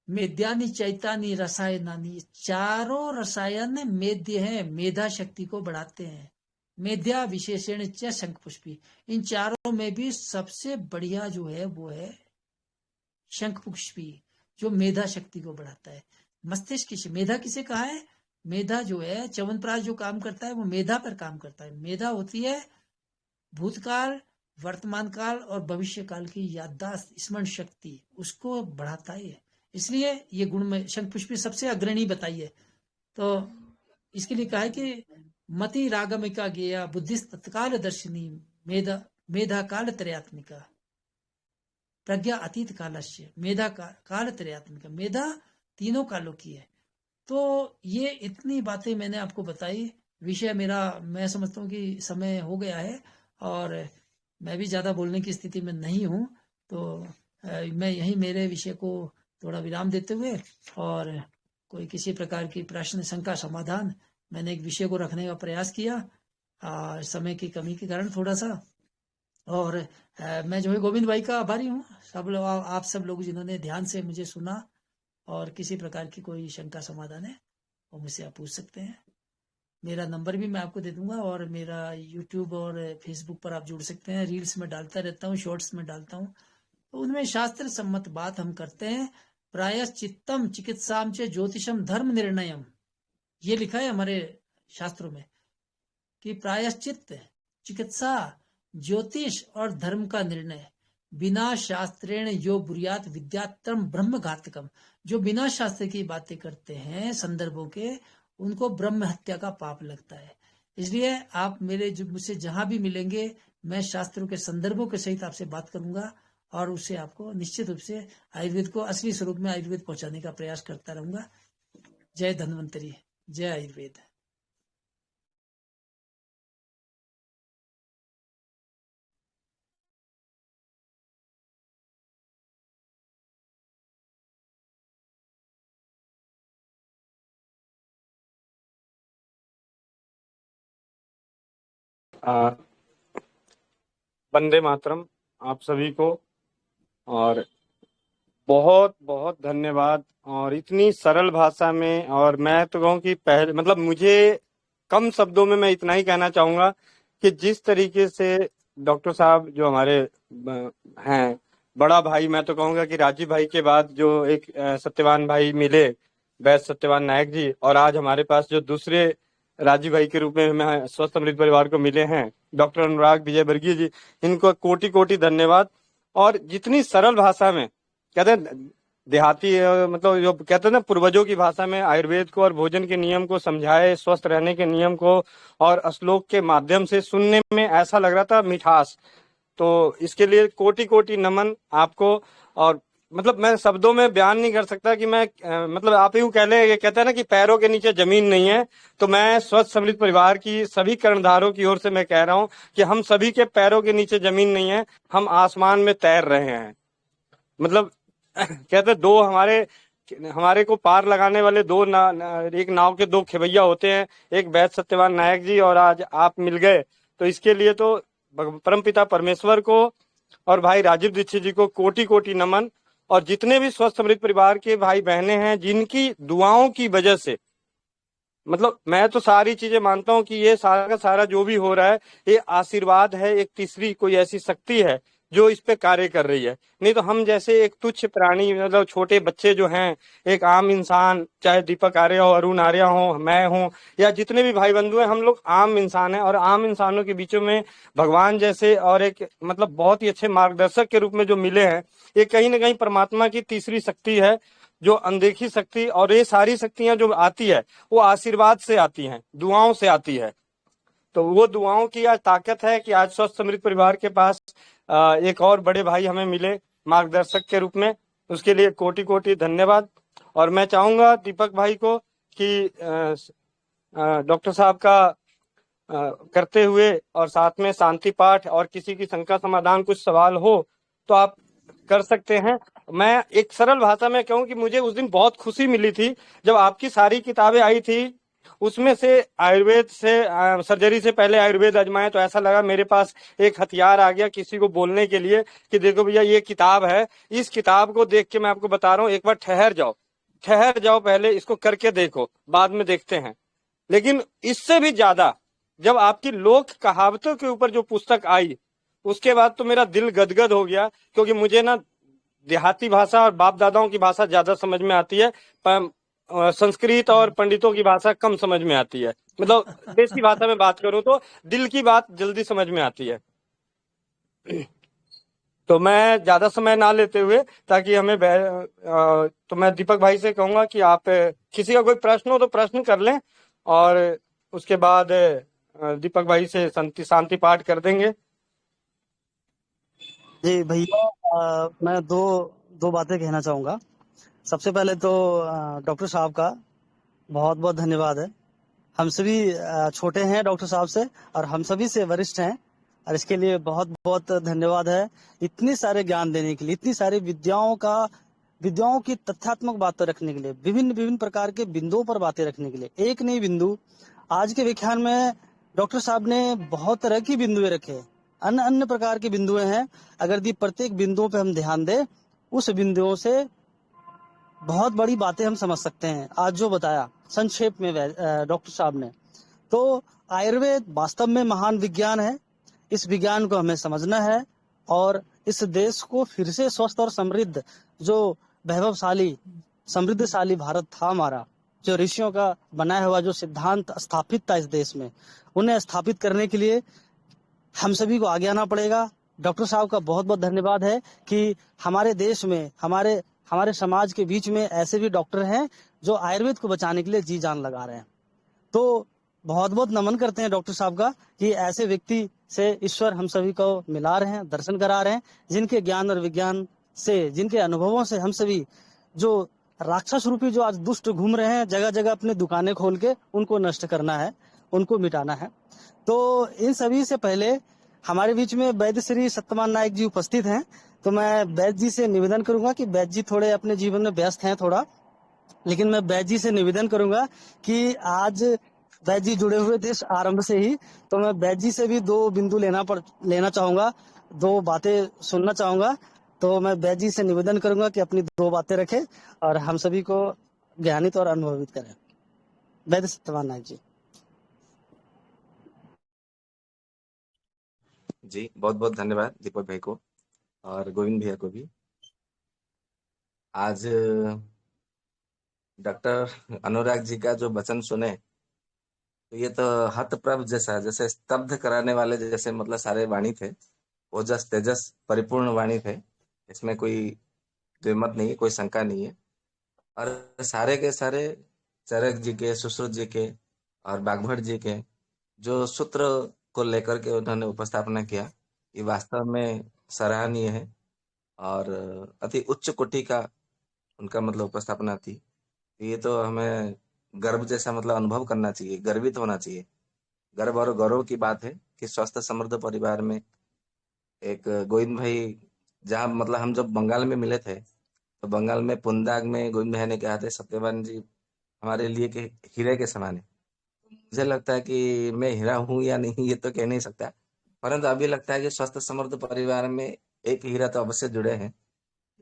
मेद्यानी चैतानी रसायनानी, चारों रसायन मेद्य हैं, मेधा शक्ति को बढ़ाते हैं। मेध्या विशेषण च शंख पुष्पी। इन चारों में भी सबसे बढ़िया जो है वो है शंख पुष्पी, जो मेधा शक्ति को बढ़ाता है। मस्तिष्क की मेधा किसे कहा है? मेधा जो है च्यवनप्राश जो काम करता है वो मेधा पर काम करता है। मेधा होती है भूतकाल, वर्तमान काल और भविष्य काल की याददाश्त, स्मरण शक्ति, उसको बढ़ाता है। इसलिए ये गुण में शंख पुष्पी सबसे अग्रणी बताई है। तो इसके लिए कहा है कि मति रागमिका गेया बुद्धिस्त तत्काल दर्शनी मेधा मेधा काल त्रयात्मिका प्रज्ञा अतीत कालस्य मेधा काल त्रयात्मिका। मेधा तीनों कालों की है। तो ये इतनी बातें मैंने आपको बताई। विषय मेरा, मैं समझता हूँ कि समय हो गया है और मैं भी ज़्यादा बोलने की स्थिति में नहीं हूँ। तो मैं यहीं मेरे विषय को थोड़ा विराम देते हुए, और कोई किसी प्रकार की प्रश्न शंका समाधान, मैंने एक विषय को रखने का प्रयास किया समय की कमी के कारण थोड़ा सा। और मैं जो है गोविंद भाई का आभारी हूँ। सब लोग, आप सब लोग जिन्होंने ध्यान से मुझे सुना, और किसी प्रकार की कोई शंका समाधान है वो मुझसे आप पूछ सकते हैं। मेरा नंबर भी मैं आपको दे दूंगा, और मेरा यूट्यूब और फेसबुक पर आप जुड़ सकते हैं। रील्स में डालता रहता हूँ, शॉर्ट्स में डालता हूँ, तो उनमें शास्त्र सम्मत बात हम करते हैं। प्रायश्चित्तम चिकित्साम च ज्योतिषम धर्म निर्णयम, ये लिखा है हमारे शास्त्रों में कि प्रायश्चित्त, चिकित्सा, ज्योतिष और धर्म का निर्णय बिना शास्त्रेण यो बुरियात विद्यात्रम ब्रह्म घातकम। जो बिना शास्त्र की बातें करते हैं संदर्भों के, उनको ब्रह्म हत्या का पाप लगता है। इसलिए आप मुझसे जहां भी मिलेंगे, मैं शास्त्रों के संदर्भों के सहित आपसे बात करूंगा, और उससे आपको निश्चित रूप से आयुर्वेद को असली स्वरूप में आयुर्वेद पहुंचाने का प्रयास करता रहूंगा। जय धन्वंतरी, जय आयुर्वेद। वंदे मातरम आप सभी को, और बहुत बहुत धन्यवाद। और इतनी सरल भाषा में, और मैं तो कहूँ कि पहले मतलब मुझे कम शब्दों में मैं इतना ही कहना चाहूंगा कि जिस तरीके से डॉक्टर साहब जो हमारे हैं बड़ा भाई, मैं तो कहूंगा कि राजीव भाई के बाद जो एक सत्यवान भाई मिले, वैद्य सत्यवान नायक जी, और आज हमारे पास जो दूसरे राजीव भाई के रूप में हमें स्वस्थ समृद्ध परिवार को मिले हैं, डॉक्टर अनुराग विजय वर्गीय जी, इनको कोटि कोटि धन्यवाद। और जितनी सरल भाषा में कहते हैं, देहाती मतलब जो कहते हैं ना, पूर्वजों की भाषा में आयुर्वेद को और भोजन के नियम को समझाए, स्वस्थ रहने के नियम को, और श्लोक के माध्यम से सुनने में ऐसा लग रहा था मिठास। तो इसके लिए कोटि कोटि नमन आपको। और मतलब मैं शब्दों में बयान नहीं कर सकता कि मैं मतलब आप यूं कह लें, ये कहते हैं ना कि पैरों के नीचे जमीन नहीं है, तो मैं स्वस्थ समृद्ध परिवार की सभी कर्णधारों की ओर से मैं कह रहा हूं कि हम सभी के पैरों के नीचे जमीन नहीं है, हम आसमान में तैर रहे हैं। मतलब कहते हैं, दो हमारे को पार लगाने वाले दो एक नाव के दो खेवैया होते हैं, एक वैद्य सत्यवान नायक जी और आज आप मिल गए। तो इसके लिए तो परमपिता परमेश्वर को और भाई राजीव दीक्षित जी को कोटि कोटि नमन। और जितने भी स्वस्थ समृद्ध परिवार के भाई बहनें हैं, जिनकी दुआओं की वजह से, मतलब मैं तो सारी चीजें मानता हूं कि ये सारा का सारा जो भी हो रहा है, ये आशीर्वाद है, एक तीसरी कोई ऐसी शक्ति है जो इस पे कार्य कर रही है। नहीं तो हम जैसे एक तुच्छ प्राणी, मतलब छोटे बच्चे जो हैं, एक आम इंसान, चाहे दीपक आर्य हो, अरुण आर्य हो, मैं हूं, या जितने भी भाई बंधु हैं, हम लोग आम इंसान हैं। और आम इंसानों के बीचों में भगवान जैसे और एक मतलब बहुत ही अच्छे मार्गदर्शक के रूप में जो मिले हैं, ये कहीं ना कहीं परमात्मा की तीसरी शक्ति है, जो अनदेखी शक्ति। और ये सारी शक्तियां जो आती है, वो आशीर्वाद से आती हैं, दुआओं से आती है। तो वो दुआओं की आज ताकत है कि आज स्वस्थ समृद्ध परिवार के पास एक और बड़े भाई हमें मिले मार्गदर्शक के रूप में। उसके लिए कोटि कोटि धन्यवाद। और मैं चाहूंगा दीपक भाई को कि डॉक्टर साहब का करते हुए और साथ में शांति पाठ, और किसी की शंका समाधान कुछ सवाल हो तो आप कर सकते हैं। मैं एक सरल भाषा में कहूं कि मुझे उस दिन बहुत खुशी मिली थी जब आपकी सारी किताबें आई थी, उसमें से आयुर्वेद से सर्जरी से पहले आयुर्वेद आजमाए, तो ऐसा लगा मेरे पास एक हथियार आ गया किसी को बोलने के लिए कि देखो भैया ये किताब है, इस किताब को देख के मैं आपको बता रहा हूँ, एक बार ठहर जाओ, पहले इसको करके देखो, बाद में देखते हैं। लेकिन इससे भी ज्यादा जब आपकी लोक कहावतों के ऊपर जो पुस्तक आई, उसके बाद तो मेरा दिल गदगद हो गया, क्योंकि मुझे ना देहाती भाषा और बाप दादाओं की भाषा ज्यादा समझ में आती है, संस्कृत और पंडितों की भाषा कम समझ में आती है। मतलब देसी भाषा में बात करूं तो दिल की बात जल्दी समझ में आती है। तो मैं ज्यादा समय ना लेते हुए, ताकि हमें तो मैं दीपक भाई से कहूंगा कि आप किसी का कोई प्रश्न हो तो प्रश्न कर लें, और उसके बाद दीपक भाई से शांति पाठ कर देंगे। जी भैया, मैं दो बातें कहना चाहूंगा। सबसे पहले तो डॉक्टर साहब का बहुत बहुत धन्यवाद है। हम सभी छोटे हैं डॉक्टर साहब से, और हम सभी से वरिष्ठ हैं, और इसके लिए बहुत बहुत धन्यवाद है। इतने सारे ज्ञान देने के लिए, इतनी सारी विद्याओं की तथ्यात्मक बातें रखने के लिए, विभिन्न विभिन्न प्रकार के बिंदुओं पर बातें रखने के लिए। एक नहीं बिंदु, आज के व्याख्यान में डॉक्टर साहब ने बहुत तरह की बिंदुएं रखे, अन्य अन्य प्रकार की बिंदुएं हैं। अगर दी प्रत्येक बिंदुओं पे हम ध्यान दें, उस बिंदुओं से बहुत बड़ी बातें हम समझ सकते हैं। आज जो बताया संक्षेप में डॉक्टर साहब ने, तो आयुर्वेद वास्तव में महान विज्ञान है। इस विज्ञान को हमें समझना है, और इस देश को फिर से स्वस्थ और समृद्ध, जो वैभवशाली समृद्धशाली भारत था हमारा, जो ऋषियों का बनाया हुआ जो सिद्धांत स्थापित था इस देश में, उन्हें स्थापित करने के लिए हम सभी को आगे आना पड़ेगा। डॉक्टर साहब का बहुत बहुत धन्यवाद है कि हमारे देश में, हमारे समाज के बीच में ऐसे भी डॉक्टर हैं जो आयुर्वेद को बचाने के लिए जी जान लगा रहे हैं। तो बहुत बहुत नमन करते हैं डॉक्टर साहब का कि ऐसे व्यक्ति से ईश्वर हम सभी को मिला रहे हैं, दर्शन करा रहे हैं, जिनके ज्ञान और विज्ञान से, जिनके अनुभवों से हम सभी, जो राक्षस रूपी जो आज दुष्ट घूम रहे हैं जगह जगह अपने दुकानें खोल के, उनको नष्ट करना है, उनको मिटाना है। तो इन सभी से पहले हमारे बीच में वैद्य श्री सत्यवान नायक जी उपस्थित हैं। तो मैं वैद्य जी से निवेदन करूंगा कि वैद्य जी थोड़े अपने जीवन में व्यस्त हैं थोड़ा, लेकिन मैं वैद्य जी से निवेदन करूंगा कि आज वैद्य जी जुड़े हुए थे आरंभ से ही, तो मैं वैद्य जी से भी दो बिंदु लेना चाहूंगा, दो बातें सुनना चाहूंगा। तो मैं वैद्य जी से निवेदन करूंगा कि अपनी दो बातें रखें और हम सभी को ज्ञानित और अनुभवित करें। वैद्य सत्यवान नायक जी। जी, बहुत बहुत धन्यवाद दीपक भाई को और गोविंद भैया को भी। आज डॉक्टर अनुराग जी का जो वचन सुने, तो ये तो हतप्रभ जैसा, जैसे स्तब्ध कराने वाले जैसे मतलब सारे वाणी थे। ओजस तेजस परिपूर्ण वाणी थे। इसमें कोई द्विमत नहीं है, कोई शंका नहीं है। और सारे के सारे चरक जी के, सुश्रुत जी के और बागभट जी के जो सूत्र को लेकर के उन्होंने उपस्थापना किया, ये वास्तव में सराहनीय है। और अति उच्च कोटि का उनका मतलब उपस्थापना थी। ये तो हमें गर्व जैसा मतलब अनुभव करना चाहिए, गर्वित होना चाहिए। गर्व और गौरव की बात है कि स्वस्थ समृद्ध परिवार में एक गोविंद भाई, जहाँ मतलब हम जब बंगाल में मिले थे, तो बंगाल में पुंदाग में गोविंद भाई ने कहा था सत्यवान जी हमारे लिए के हीरे के समान है। मुझे लगता है कि मैं हीरा हूँ या नहीं ये तो कह नहीं सकता, परंतु अभी लगता है कि स्वस्थ समृद्ध परिवार में एक हीरा तो अवश्य जुड़े हैं,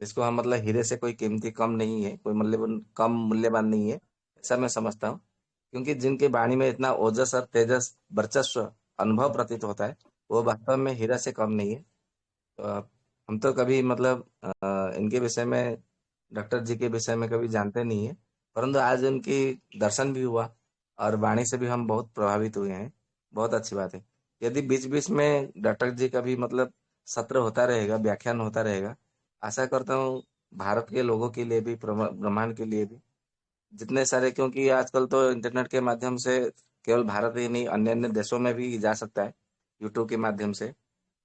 जिसको हम मतलब हीरे से कोई कीमती कम नहीं है, कोई मूल्यवान कम मूल्यवान नहीं है, ऐसा मैं समझता हूँ। क्योंकि जिनके वाणी में इतना ओजस और तेजस वर्चस्व अनुभव प्रतीत होता है, वो वास्तव में हीरा से कम नहीं है। तो हम तो कभी मतलब इनके विषय में, डॉक्टर जी के विषय में कभी जानते नहीं है, परंतु आज उनकी दर्शन भी हुआ और वाणी से भी हम बहुत प्रभावित हुए हैं। बहुत अच्छी बात है। यदि बीच बीच में डॉक्टर जी का भी मतलब सत्र होता रहेगा, व्याख्यान होता रहेगा, आशा करता हूँ भारत के लोगों के लिए भी, ब्रह्मांड के लिए भी, जितने सारे, क्योंकि आजकल तो इंटरनेट के माध्यम से केवल भारत ही नहीं अन्य अन्य देशों में भी जा सकता है, यूट्यूब के माध्यम से,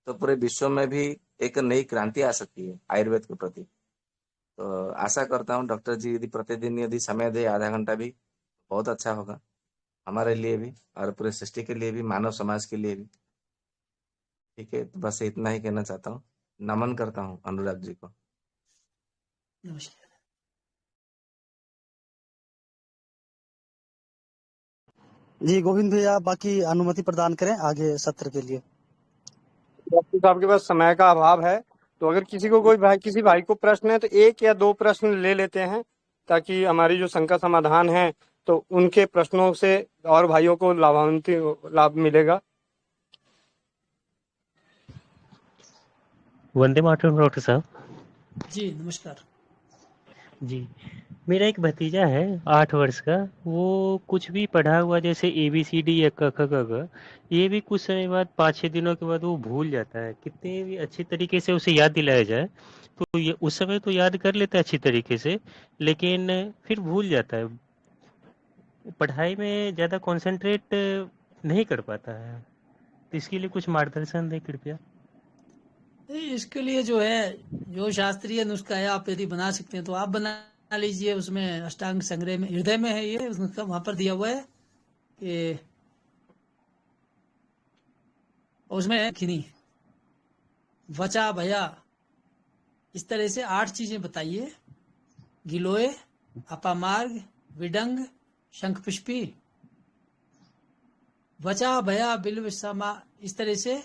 तो पूरे विश्व में भी एक नई क्रांति आ सकती है आयुर्वेद के प्रति। तो आशा करता हूँ डॉक्टर जी यदि प्रतिदिन यदि समय दे आधा घंटा भी, बहुत अच्छा होगा हमारे लिए भी और पूरे सृष्टि के लिए भी, मानव समाज के लिए भी। ठीक है, तो बस इतना ही कहना चाहता हूँ। नमन करता हूँ अनुराग जी को। नमस्कार। जी गोविंद भैया, बाकी अनुमति प्रदान करें आगे सत्र के लिए। डॉक्टर साहब के पास समय का अभाव है, तो अगर किसी को कोई भाई, किसी भाई को प्रश्न है तो एक या दो प्रश्न ले लेते हैं, ताकि हमारी जो शंका समाधान है तो उनके प्रश्नों से और भाइयों को लाभ मिलेगा। वंदे मातरम डॉक्टर साहब। जी नमस्कार। जी, मेरा एक भतीजा है 8 वर्ष का। वो कुछ भी पढ़ा हुआ जैसे ABCD या क ख ग घ, ये भी कुछ समय बाद 5-6 दिनों के बाद वो भूल जाता है। कितने भी अच्छी तरीके से उसे याद दिलाया जाए तो ये उस समय तो याद कर लेता है अच्छी तरीके से, लेकिन फिर भूल जाता है। पढ़ाई में ज़्यादा कंसंट्रेट नहीं कर पाता है। तो इसके लिए कुछ मार्गदर्शन दें कृपया। इसके लिए जो है, जो शास्त्रीय नुस्खा है, आप यदि बना सकते हैं तो आप बना लीजिए। उसमें अष्टांग संग्रह में हृदय में है ये उसका, वहां पर दिया हुआ है कि उसमें है खिनी वचा भया, इस तरह से 8 चीजें बताइए। गिलोय, अपामार्ग, विडंग, शंखपुष्पी, वचा भया बिल्व समा, इस तरह से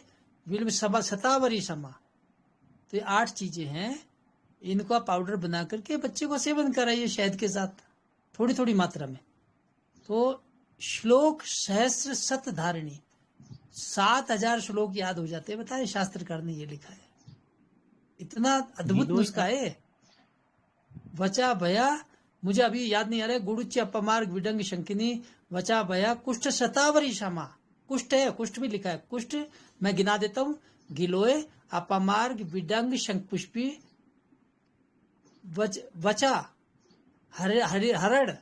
बिल्व समा शतावरी समा। तो ये 8 चीजें हैं, इनका पाउडर बना करके बच्चे को सेवन कराइए शहद के साथ, थोड़ी थोड़ी मात्रा में। तो श्लोक सहस्र सत धारिणी, 7000 श्लोक याद हो जाते हैं, बताए शास्त्रकार ने ये लिखा है। इतना अद्भुत नुस्खा है। वचा भया, मुझे अभी याद नहीं आ रहा है, गुड़ुच्य अपमार्ग विडंग शंकिनी वचा भया कुष्ठ शतावरी क्षमा। कुष्ठ है, कुष्ठ भी लिखा है। कुष्ठ मैं गिना देता हूं, गिलोय, अपमार्ग, विडंग, शंखपुष्पी, वचा, हरण,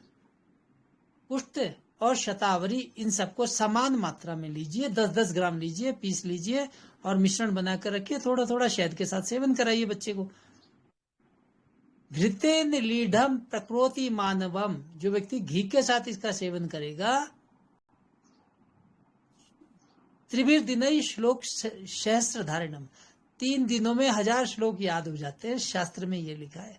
कुष्ठ और शतावरी, इन सबको समान मात्रा में लीजिए। 10-10 ग्राम लीजिए, पीस लीजिए और मिश्रण बनाकर रखिए। थोड़ा थोड़ा शहद के साथ सेवन कराइए बच्चे को। घृतेन लीढ़म प्रकृति मानवम, जो व्यक्ति घी के साथ इसका सेवन करेगा, त्रिभिर दिन श्लोक सहस्त्र धारिणम, 3 दिनों में 1000 श्लोक याद हो जाते हैं, शास्त्र में ये लिखा है।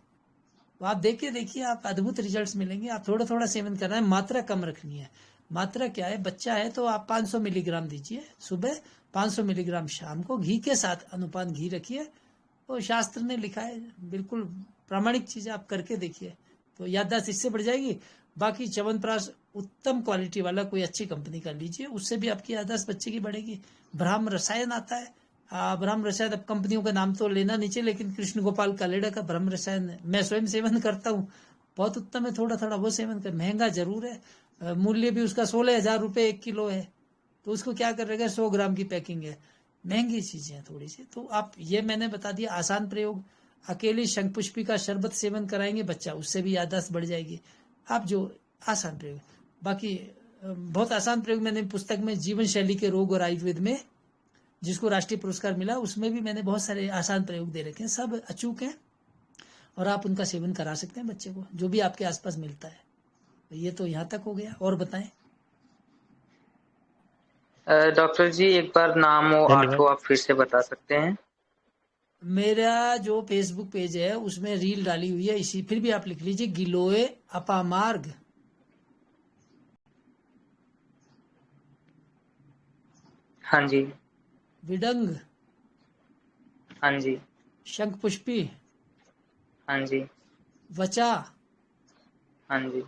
तो आप देखिए, आप अद्भुत रिजल्ट्स मिलेंगे। आप थोड़ा थोड़ा सेवन करना है, मात्रा कम रखनी है। मात्रा क्या है, बच्चा है तो आप 500 मिलीग्राम दीजिए सुबह, 500 मिलीग्राम शाम को, घी के साथ अनुपान घी रखिए। तो शास्त्र ने लिखा है, बिल्कुल प्रामाणिक चीजें आप करके देखिए, तो याददाश्त इससे बढ़ जाएगी। बाकी च्यवनप्राश उत्तम क्वालिटी वाला कोई अच्छी कंपनी का लीजिए, उससे भी आपकी याददाश्त बच्चे की बढ़ेगी। ब्रह्म रसायन आता है, ब्रह्म रसायन, अब कंपनियों का नाम तो लेना नहीं चाहिए, लेकिन कृष्ण गोपाल कालेड़ा का ब्रह्म रसायन मैं स्वयं सेवन करता हूँ, बहुत उत्तम है। थोड़ा थोड़ा वो सेवन कर, महंगा जरूर है, मूल्य भी उसका 16,000 रुपये 1 किलो है, तो उसको क्या करेगा, 100 ग्राम की पैकिंग है, महंगी चीजें हैं थोड़ी सी। तो आप ये मैंने बता दिया आसान प्रयोग। अकेली शंखपुष्पी का शरबत सेवन कराएंगे बच्चा, उससे भी याददाश्त बढ़ जाएगी। आप जो आसान प्रयोग, बाकी बहुत आसान प्रयोग मैंने पुस्तक में जीवन शैली के रोग और आयुर्वेद में, जिसको राष्ट्रीय पुरस्कार मिला, उसमें भी मैंने बहुत सारे आसान प्रयोग दे रखे हैं, सब अचूक हैं और आप उनका सेवन करा सकते हैं बच्चे को, जो भी आपके आसपास मिलता है। तो ये तो यहाँ तक हो गया, और बताएं। डॉक्टर जी एक बार नाम और आर्ट को आप फिर से बता सकते हैं? मेरा जो फेसबुक पेज है उसमें रील डाली हुई है, इसी फिर भी आप लिख लीजिए गिलोय अपामार्ग। हाँ जी। विडंग। हाँ जी। शंखपुष्पी। हाँ जी। वचा। हाँ जी।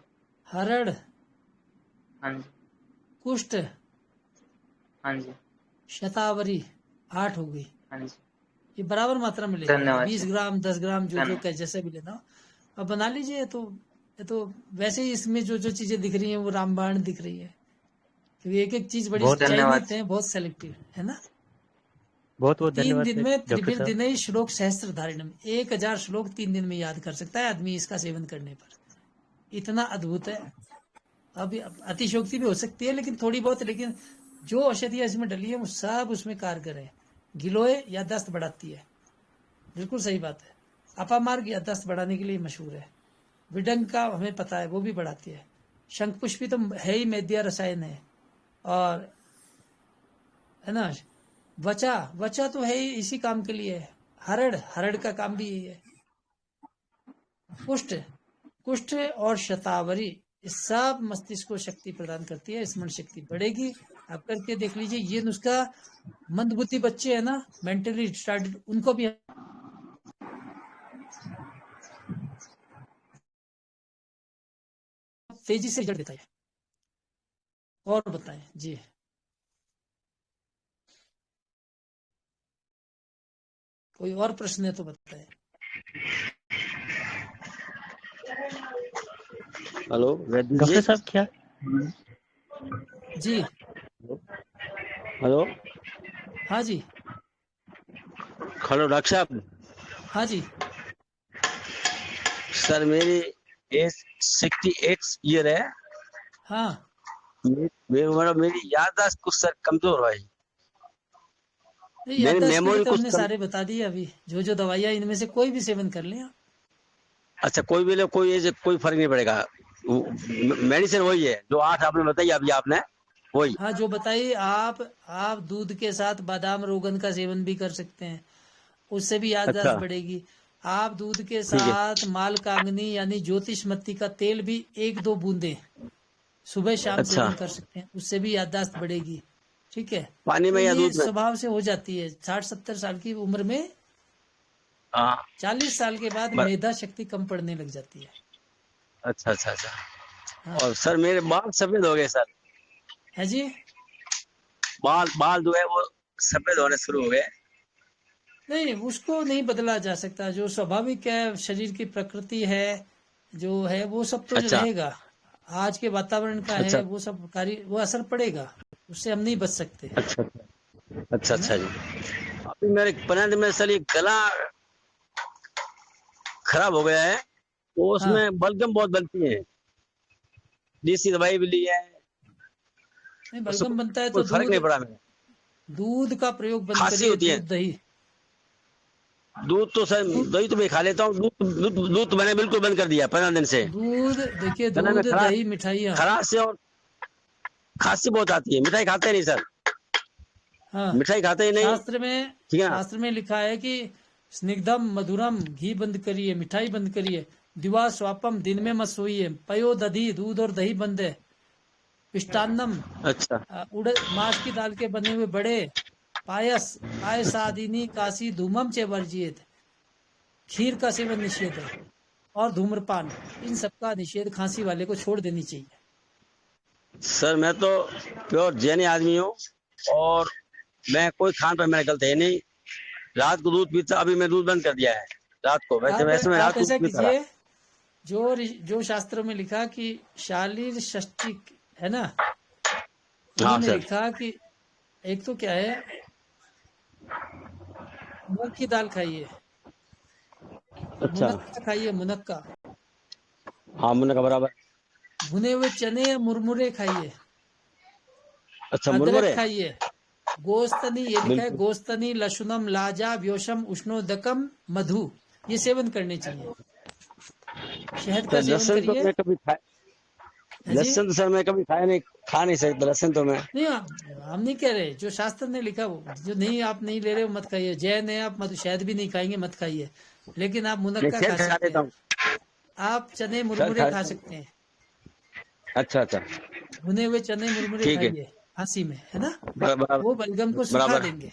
हरड़। हाँ जी। कुष्ठ। हाँ जी। शतावरी। 8 हो गई। हाँ जी। ये बराबर मात्रा में लेना है, धन्यवाद 20 सर। ग्राम 10 ग्राम जो धन्यवाद। जैसे भी लेना हो अब बना लीजिए। ये तो वैसे ही इसमें जो जो चीजें दिख रही हैं वो रामबाण दिख रही है, क्योंकि एक एक चीज बड़ी बहुत धन्यवाद। चयनित है, बहुत सेलेक्टिव है ना। बहुत तो बहुत 3 धन्यवाद दिन में डॉक्टर साहब। त्रिभिर्दिनई श्लोक सहस्त्र धारिणम, 1000 श्लोक 3 दिन में याद कर सकता है आदमी इसका सेवन करने पर। इतना अद्भुत है। अभी अतिशोक्ति भी हो सकती है लेकिन थोड़ी बहुत, लेकिन जो औषधियां इसमें डली है वो सब उसमें कारगर है। गिलोय याददाश्त बढ़ाती है, बिल्कुल सही बात है। अपामार्ग याददाश्त बढ़ाने के लिए मशहूर है। विडंग का हमें पता है वो भी बढ़ाती है। शंखपुष्पी तो है ही मेद्या रसायन है, और है ना। वचा तो है ही इसी काम के लिए है। हरड़ का काम भी यही है। कुष्ठ और शतावरी, ये सब मस्तिष्क को शक्ति प्रदान करती है, स्मरण शक्ति बढ़ेगी। आप करके देख लीजिए ये नुस्खा। मंदबुद्धि बच्चे है ना, मेंटली रिटार्डेड, उनको भी तेजी से रिजल्ट देता है। और बताएं जी। कोई और प्रश्न है तो बताएं। हेलो वैद्य डॉक्टर जी। साहब क्या? जी हेलो हाँ जी। हेलो डॉक्टर साहब। हाँ जी। सर मेरी एज 68 ईयर है। हाँ मेरी याददाश्त कुछ सर कमजोर है। नहीं, मेरी याददाश्त के लिए मेमोरी तो कुछ हमने सारे बता दिए अभी। जो जो दवाइयाँ, इनमें से कोई भी सेवन कर लें आप। अच्छा कोई भी ले, कोई एज कोई फर्क नहीं पड़ेगा। मेडिसिन वही है जो 8 आपने बताई अभी आपने, वही। हाँ जो बताइए। आप दूध के साथ बादाम रोगन का सेवन भी कर सकते हैं, उससे भी याददाश्त अच्छा बढ़ेगी। आप दूध के ठीक है। साथ मालकांगनी यानी ज्योतिषमती का तेल भी 1-2 बूंदे सुबह शाम अच्छा सेवन कर सकते हैं, उससे भी याददाश्त बढ़ेगी। ठीक है। पानी तो में या ये दूध में? स्वभाव से हो जाती है 60-70 साल की उम्र में। हाँ 40 साल के बाद ब- मेधा शक्ति कम पड़ने लग जाती है। अच्छा अच्छा अच्छा। हाँ और सर मेरे बाल सफेद हो गए सर। है जी। बाल जो है वो सफेद होने शुरू हो गए। नहीं, उसको नहीं बदला जा सकता, जो स्वाभाविक है, शरीर की प्रकृति है जो है वो सब तो अच्छा रहेगा। आज के वातावरण का अच्छा है वो सब वो असर पड़ेगा, उससे हम नहीं बच सकते, अच्छा अच्छा है ना। अच्छा जी। अभी मेरे 15 दिन में सर ये गला खराब हो गया है, तो हाँ उसमें बलगम बहुत बनती है। देसी दवाई भी ली है, नहीं, उससे बलगम बनता है कोई तो फर्क नहीं पड़ा मेरे। दूध का प्रयोग बंद खांसी करिए। होती है। दूध दही दूध तो सर दूध दही तो मैं खा लेता हूँ। दूध तो मैंने बिल्कुल बंद कर दिया 15 दिन से। दूध देखिए, गले में दूध दही मिठाइयाँ। खराश से और खांसी बहुत आती है। मिठाई खाते नहीं सर, हाँ मिठाई खाते ही नहीं। ठीक है ना? शास्त्र में लिखा है कि स्निग्धम मधुरम, घी बंद करिए, मिठाई बंद करिए। दिवा स्वापम, दिन में मत सोइए। पयो दधी, दूध और दही बंद है। पिष्टान्नम, अच्छा उड़द माश की दाल के बने हुए बड़े, पायसादिनी काशी धूमम चे वर्जित, खीर का सेवन निषेध है। और धूम्रपान, इन सबका निषेध खांसी वाले को छोड़ देनी चाहिए। सर मैं तो प्योर जैनी आदमी हूँ, और मैं कोई खान पर मेरा गलत है नहीं। रात को दूध पीता, अभी मैं दूध बंद कर दिया है रात को। वैसे मैं रात आप को ऐसा दूध पीता रहा। कीजिए, जो शास्त्रों में लिखा कि शालीर षष्ठी है ना। हाँ उन्होंने सर। लिखा कि एक तो क्या है, मूंग की दाल खाइए, अच्छा। मुनक्का खाइए, मुनक्का, हाँ मुन्ना का बराबर। भुने हुए चने या मुरमुरे खाइए, अच्छा अदरक मुरमुरे। खाइए, गोस्तनी, ये लिखा है बिल्कुल। गोस्तनी लशुनम लाजा व्योशम उष्णोदकम मधु, ये सेवन करने चाहिए। शहद तो का सेवन लहसुन तो करिए। मैं कभी खाया, है जी। लहसुन तो सर मैं कभी खाया नहीं, खा नहीं सकता लहसुन तो मैं। नहीं, हम नहीं कह रहे, जो शास्त्र ने लिखा वो, जो नहीं आप नहीं ले रहे हो मत खाइए। जैन है, आप मत, शहद भी नहीं खाएंगे, मत खाइए। लेकिन आप नहीं मुनक्का खा शहद खा सकते लेता हैं, हूँ। आप चने शहद मुरमुरे खा खा लेता हूँ। सकते हैं, अच्छा अच्छा। भुने हुए चने मुरमुरे ठीक है। खाइए खांसी में, है ना, बराबर वो बलगम को सुखा बराबर। देंगे।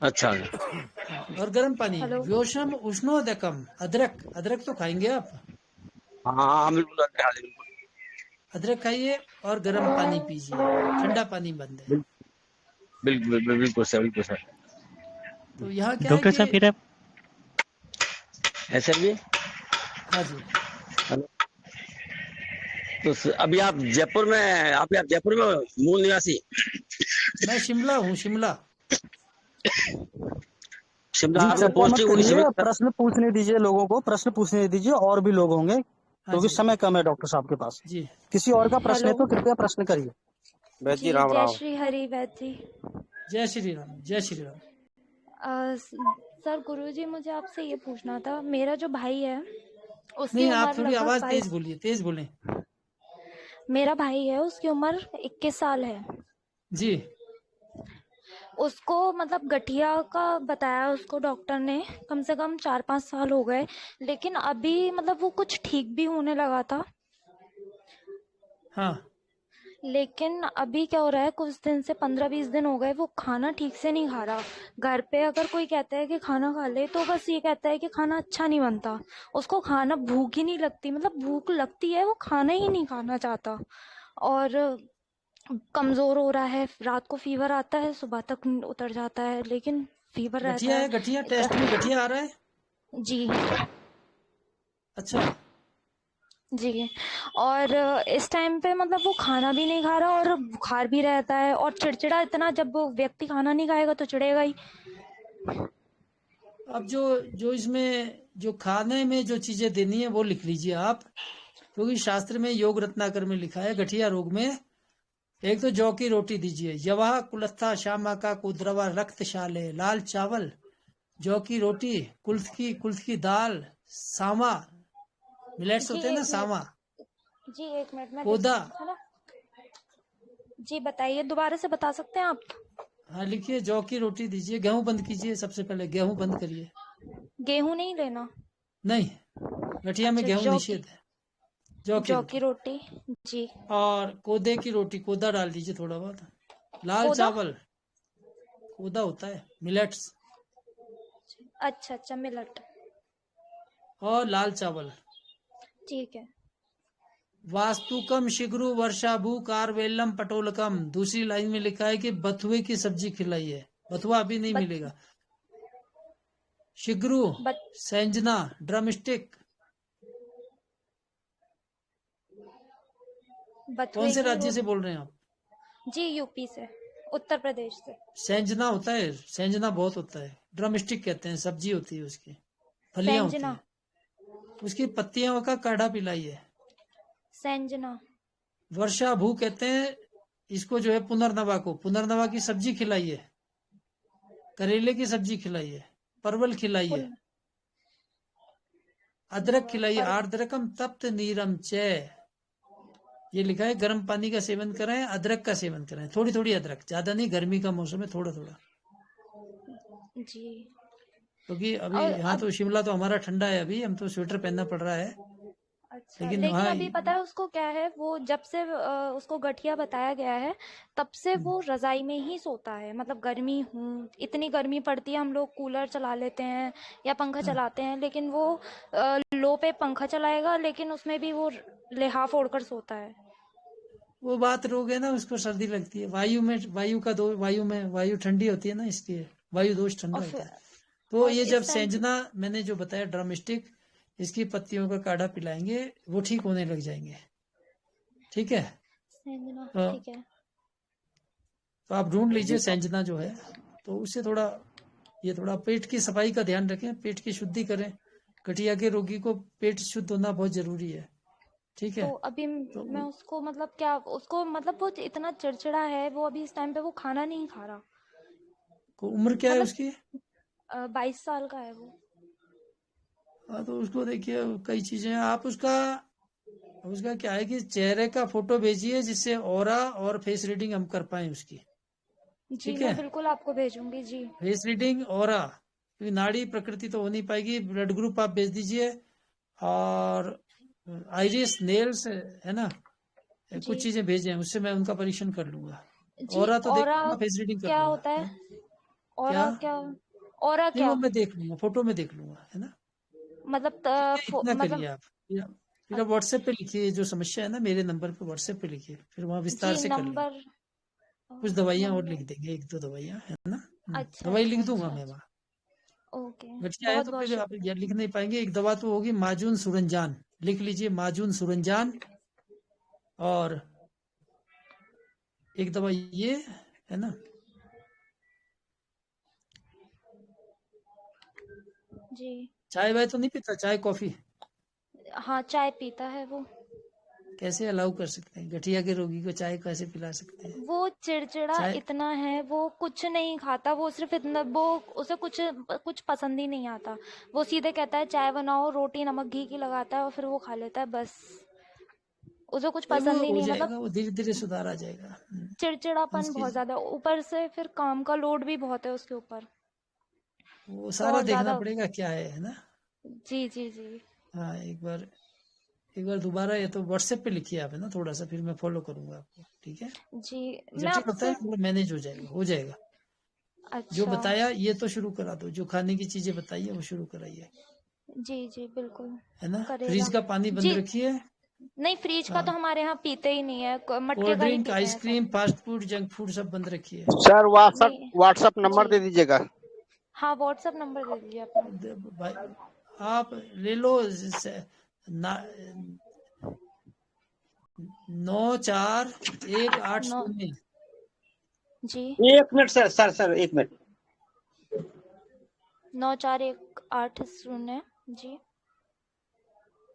अच्छा। हाँ, और गर्म पानी, हेलो। व्योशम उष्णोदकम, अदरक, अदरक तो खाएंगे आप, हाँ हाँ बिल्कुल खा लेंगे, बिल्कुल। अदरक खाइए और गर्म पानी पीजिए, ठंडा पानी बंद है। बिल्कुल बिल्कुल बिल्कुल सर, बिल्कुल सर। तो यहाँ क्या है डॉक्टर कि, साहब फिर आप ऐसे भी। हाँ जी, तो अभी आप जयपुर में, आप जयपुर में मूल निवासी? मैं शिमला हूँ, शिमला। शिमला जी, आपने चर्चा मत पोस्टिंग हुई करिए, शिमला? प्रश्न पूछने दीजिए लोगों को, प्रश्न पूछने दीजिए, और भी लोग होंगे हाँ क्योंकि जी, समय कम है डॉक्टर साहब के पास। जी किसी और का प्रश्न है हेलो तो कृपया प्रश्न करिए। वैद्य जी जी, राम जय राम। श्री हरि वैद्य जी। जय श्री राम, जय श्री राम। सर गुरुजी, मुझे आपसे ये पूछना था, मेरा जो भाई है उसकी नहीं, आप उम्र थोड़ी लगभग आवाज तेज 22। बोलिए, तेज बोलें। मेरा भाई है, उसकी उम्र 21 साल है। जी, उसको मतलब गठिया का बताया उसको डॉक्टर ने, कम से कम 4-5 साल हो गए, लेकिन अभी मतलब वो कुछ ठीक भी होने लगा था। हाँ, लेकिन अभी क्या हो रहा है, कुछ दिन से 15-20 दिन हो गए वो खाना ठीक से नहीं खा रहा। घर पे अगर कोई कहता है कि खाना खा ले तो बस ये कहता है कि खाना अच्छा नहीं बनता। उसको खाना भूख ही नहीं लगती, मतलब भूख लगती है, वो खाना ही नहीं खाना चाहता। और कमजोर हो रहा है, रात को फीवर आता है, सुबह तक उतर जाता है, लेकिन फीवर रहता गठिया है, है। गठिया, टेस्ट में गठिया आ रहा है। जी अच्छा, जी। और इस टाइम पे मतलब वो खाना भी नहीं खा रहा और बुखार भी रहता है और चिड़चिड़ा इतना, जब वो व्यक्ति खाना नहीं खाएगा तो चिड़ेगा ही। अब जो जो इसमें जो खाने में जो चीजें देनी है वो लिख लीजिए आप, क्योंकि शास्त्र में योग रत्नाकर में लिखा है गठिया रोग में, एक तो जौ की रोटी दीजिए, यवा कुलत्था श्यामा का कुद्रवा रक्तशाले, लाल चावल, जौ की रोटी, कुल्थ की दाल, सामा, मिलेट्स जी होते हैं ना, एक मिनट, सामा, जी एक मिनट में लिख, कोदा। है ना। जी बताइए, दोबारा से बता सकते हैं आप। हाँ लिखिए, जौ की रोटी दीजिए, गेहूं बंद कीजिए, सबसे पहले गेहूं बंद करिए। गेहूं नहीं लेना। नहीं, गठिया में अच्छा, गेहूं निषेध है। जौ की जौ की रोटी रोटी। जी। और कोदे की रोटी, कोदा डाल दीजिए थोड़ा बहुत, लाल कोदा। चावल, कोदा होता है मिलेट्स, अच्छा अच्छा, मिलट। और लाल चावल। ठीक है। वास्तुकम शिग्रु वर्षाभू कारवेलम पटोलकम, दूसरी लाइन में लिखा है कि बथुए की सब्जी खिलाइए, बथुआ अभी नहीं बत, मिलेगा। शिग्रु, बत, सेंजना, ड्रमस्टिक। कौन बथुए से की राज्य से बोल रहे हैं आप? जी, यूपी से, उत्तर प्रदेश से। सेंजना होता है, सेंजना बहुत होता है, ड्रमस्टिक कहते हैं, सब्जी होती है उसकी, फलियां होती सेंजना। है, उसकी पत्तियों का काढ़ा पिलाइए। सेंजना। वर्षा भू कहते हैं इसको, जो है पुनर्नवा को, पुनर्नवा की सब्जी खिलाइए, करेले की सब्जी खिलाइए, परवल खिलाइए, पुन अदरक खिलाइए, पर आर्द्रकम तप्त नीरम च, ये लिखा है गर्म पानी का सेवन करें, अदरक का सेवन करें, थोड़ी थोड़ी अदरक, ज्यादा नहीं, गर्मी का मौसम है, थोड़ा थोड़ा, जी। क्योंकि अभी और यहाँ अब तो शिमला तो हमारा ठंडा है, अभी हम तो स्वेटर पहनना पड़ रहा है, अच्छा, लेकिन लेकिन वहाँ अभी पता है उसको क्या है, वो जब से उसको गठिया बताया गया है तब से वो रजाई में ही सोता है। मतलब गर्मी इतनी गर्मी पड़ती है, हम लोग कूलर चला लेते हैं या पंखा चलाते हैं, लेकिन वो लो पे पंखा चलाएगा लेकिन उसमें भी वो लिहाफ ओढ़कर सोता है। वो बात रोग है ना, उसको सर्दी लगती है, वायु में, वायु ठंडी होती है ना, इसलिए वायु दोष ठंडा और होता फिर है। तो और ये जब इस टाइम सेंजना मैंने जो बताया ड्रमस्टिक, इसकी पत्तियों का काढ़ा पिलाएंगे, वो ठीक होने लग जाएंगे। ठीक है, संजना, तो, ठीक है। तो आप ढूंढ लीजिए संजना जो है, तो उससे थोड़ा ये थोड़ा पेट की सफाई का ध्यान रखें, पेट की शुद्धि करें। गठिया के रोगी को पेट शुद्ध होना बहुत जरूरी है, ठीक है। तो अभी तो मैं उसको मतलब क्या, उसको मतलब वो इतना चिड़चिड़ा है, वो अभी इस टाइम पे वो खाना नहीं खा रहा। उम्र क्या है मतलब उसकी? 22 साल का है वो। हाँ, तो उसको देखिए कई चीजें हैं। आप उसका क्या है कि चेहरे का फोटो भेजिए जिससे ऑरा और फेस रीडिंग हम कर पाए उसकी, जी ठीक मैं है। बिल्कुल आपको भेजूंगी जी। फेस रीडिंग, ऑरा, क्योंकि नाड़ी प्रकृति तो हो नहीं पाएगी। ब्लड ग्रुप आप भेज दीजिए, और आइरिस, नेल्स है ना, जी कुछ चीजें भेजे हैं, उससे मैं उनका परीक्षण कर लूंगा। जी। ऑरा तो देख ऑरा लूंगा, फेस रीडिंग कर क्या लूंगा। होता है? हाँ? ऑरा क्या? क्या? ऑरा नहीं, क्या वो मैं देख लूंगा, फोटो में देख लूंगा, है ना। मतलब ठीक है, इतना मतलब करिए आप। फिर आप व्हाट्सएप पे लिखिए, जो समस्या है ना मेरे नंबर पे व्हाट्सएप पे लिखिए, फिर वहाँ विस्तार जी से कर लेंगे। नंबर कुछ दवाइयाँ और नंबर लिख देंगे, 1-2 दवाइयाँ, है ना। अच्छा दवाई अच्छा लिख दूंगा अच्छा मैं अच्छा। वहाँ। ओके, गठिया है बहुत तो बहुत फिर आप शुक्रिया। लिख नहीं पाएंगे। एक दवा तो होगी माजून सुरंजान, लिख लीजिए माजून सुरंजान। और एक दवा ये है ना। जी चाय वाय तो नहीं पीता? चाय कॉफी हाँ, चाय पीता है वो। कैसे अलाउ कर सकते हैं? गठिया के रोगी को चाय कैसे पिला सकते हैं? वो चिड़चिड़ा चाय इतना है, वो कुछ नहीं खाता, वो सिर्फ इतना, वो उसे कुछ कुछ पसंद ही नहीं आता। वो सीधे कहता है चाय बनाओ, रोटी नमक घी की लगाता है और फिर वो खा लेता है बस। उसे कुछ नहीं, वो पसंद ही हो नहीं, मतलब जाएगा, वो धीरे धीरे सुधार आ जाएगा। चिड़चिड़ापन उसकी बहुत ज्यादा, ऊपर से फिर काम का लोड भी बहुत है उसके ऊपर। वो तो सारा और देखना ज्यादा। पड़ेगा क्या है ना। जी जी जी हाँ, एक बार दोबारा ये तो व्हाट्सएप पे लिखिए आप, है ना, थोड़ा सा, फिर मैं फॉलो करूंगा आपको, ठीक है। जी। मैं जटिल होता है, आपसे मतलब मैनेज हो जाएगा, हो जाएगा। जो अच्छा। बताया ये तो शुरू करा दो, जो खाने की चीजें बताइए वो शुरू कराइए, जी जी बिल्कुल है ना। करेगा फ्रिज का पानी बंद जी। रखिए। नहीं, फ्रिज का तो हाँ, हमारे यहाँ पीते ही नहीं है, मटके कोल्ड का ही ड्रिंक, पीते हैं सब। Ice cream, fast food, junk food सब बंद रखिए। सर व्हाट्सअप नहीं। व्हाट्सअप नंबर जी दे दीजिएगा। हाँ, व्हाट्सएप नंबर दे दीजिए अपना। भाई आप ले लो, 9418 9 0 जी। 1 मिनट सर, सर 1 मिनट। 94180 जी।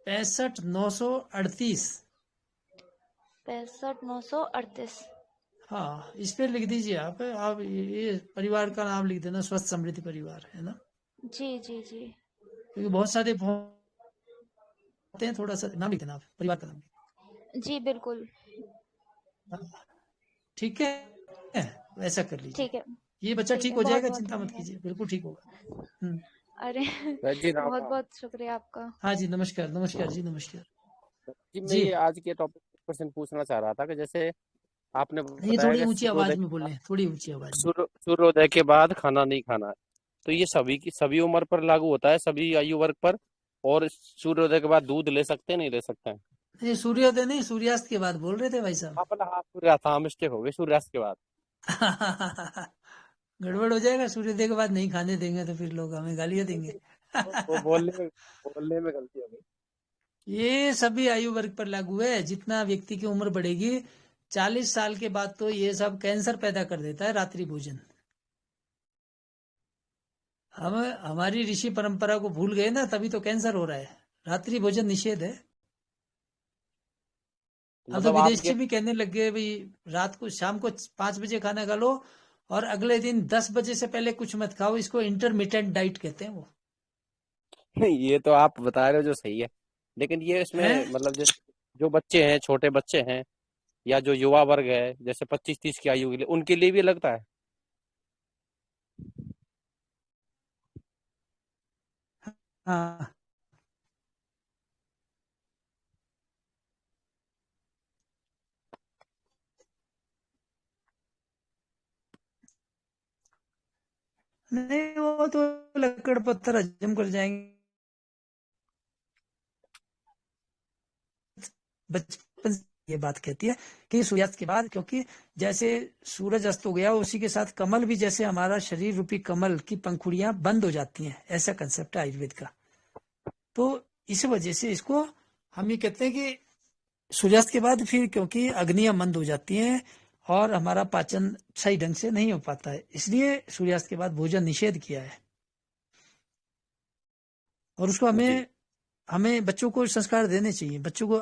65 938। 65 938। हाँ, इस पे लिख दीजिए आप ये परिवार का नाम लिख देना, स्वस्थ समृद्धि परिवार, है ना। जी जी जी क्योंकि बहुत सारे होते हैं, थोड़ा सा नाम लिख देना आप, परिवार का नाम। जी बिल्कुल। ठीक है, वैसा कर लीजिए। ठीक है ये बच्चा ठीक ठीक है, हो बहुत जाएगा, बहुत चिंता मत धन्यवाद। कीजिए, बिल्कुल ठीक होगा। अरे जी राम बहुत राम। बहुत शुक्रिया आपका। हाँ जी, नमस्कार नमस्कार जी, नमस्कार जी मैं जी। ये आज के टॉपिक क्वेश्चन पूछना चाह रहा था कि जैसे आपने ये बताया थोड़ी कि ऊंची आवाज में बोले, थोड़ी ऊंची आवाज में। सूर्योदय के बाद खाना नहीं खाना है, तो ये सभी उम्र पर लागू होता है, सभी आयु वर्ग पर? और सूर्योदय के बाद दूध ले सकते हैं, नहीं ले सकते हैं? ये सूर्योदय नहीं, सूर्यास्त के बाद बोल रहे थे भाई साहब। हाँ मतलब, हाँ सूर्यास्त, हाँ मिस्टेक हो गई, सूर्यास्त के बाद। गड़बड़ हो जाएगा, सूर्योदय के बाद नहीं खाने देंगे तो फिर लोग हमें गालियां देंगे। वो बोलने में गलती हो गई। ये सभी आयु वर्ग पर लागू है। जितना व्यक्ति की उम्र बढ़ेगी, 40 साल के बाद तो ये सब कैंसर पैदा कर देता है, रात्रि भोजन। हम हमारी ऋषि परंपरा को भूल गए ना, तभी तो कैंसर हो रहा है। रात्रि भोजन निषेध है। अब तो मतलब विदेशी भी कहने लग गए भाई, रात को शाम को 5 बजे खाना खा लो और अगले दिन 10 बजे से पहले कुछ मत खाओ। इसको इंटरमिटेंट डाइट कहते हैं वो। ये तो आप बता रहे हो जो सही है, लेकिन ये इसमें है? मतलब जैसे जो बच्चे हैं, छोटे बच्चे हैं, या जो युवा वर्ग है, जैसे 25-30 की आयु के लिए, उनके लिए भी लगता है? हाँ, नहीं वो तो लकड़ पत्थर हजम कर जाएंगे। बचपन से ये बात कहती है कि सूर्यास्त के बाद, क्योंकि जैसे सूरज अस्त हो गया उसी के साथ कमल भी, जैसे हमारा शरीर रूपी कमल की पंखुड़ियां बंद हो जाती हैं, ऐसा कंसेप्ट है आयुर्वेद का। तो इस वजह से इसको हम ये कहते हैं कि सूर्यास्त के बाद फिर क्योंकि अग्नियां मंद हो जाती हैं और हमारा पाचन सही ढंग से नहीं हो पाता है, इसलिए सूर्यास्त के बाद भोजन निषेध किया है। और उसको जी हमें बच्चों को संस्कार देने चाहिए। बच्चों को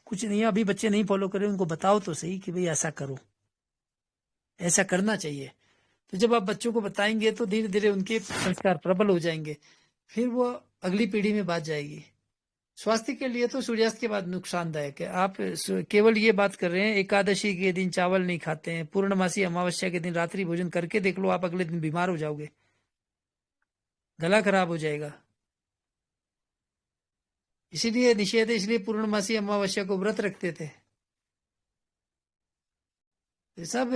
कुछ नहीं, अभी बच्चे नहीं फॉलो करें, उनको बताओ तो सही कि भाई ऐसा करो, ऐसा करना चाहिए। तो जब आप बच्चों को बताएंगे तो धीरे धीरे उनके संस्कार प्रबल हो जाएंगे, फिर वो अगली पीढ़ी में बात जाएगी। स्वास्थ्य के लिए तो सूर्यास्त के बाद नुकसानदायक है। आप केवल ये बात कर रहे हैं एकादशी के दिन चावल नहीं खाते हैं, पूर्णमासी अमावस्या के दिन रात्रि भोजन करके देख लो, आप अगले दिन बीमार हो जाओगे, गला खराब हो जाएगा। इसीलिए निषेध है, इसलिए पूर्णमासी अमावस्या को व्रत रखते थे। ये सब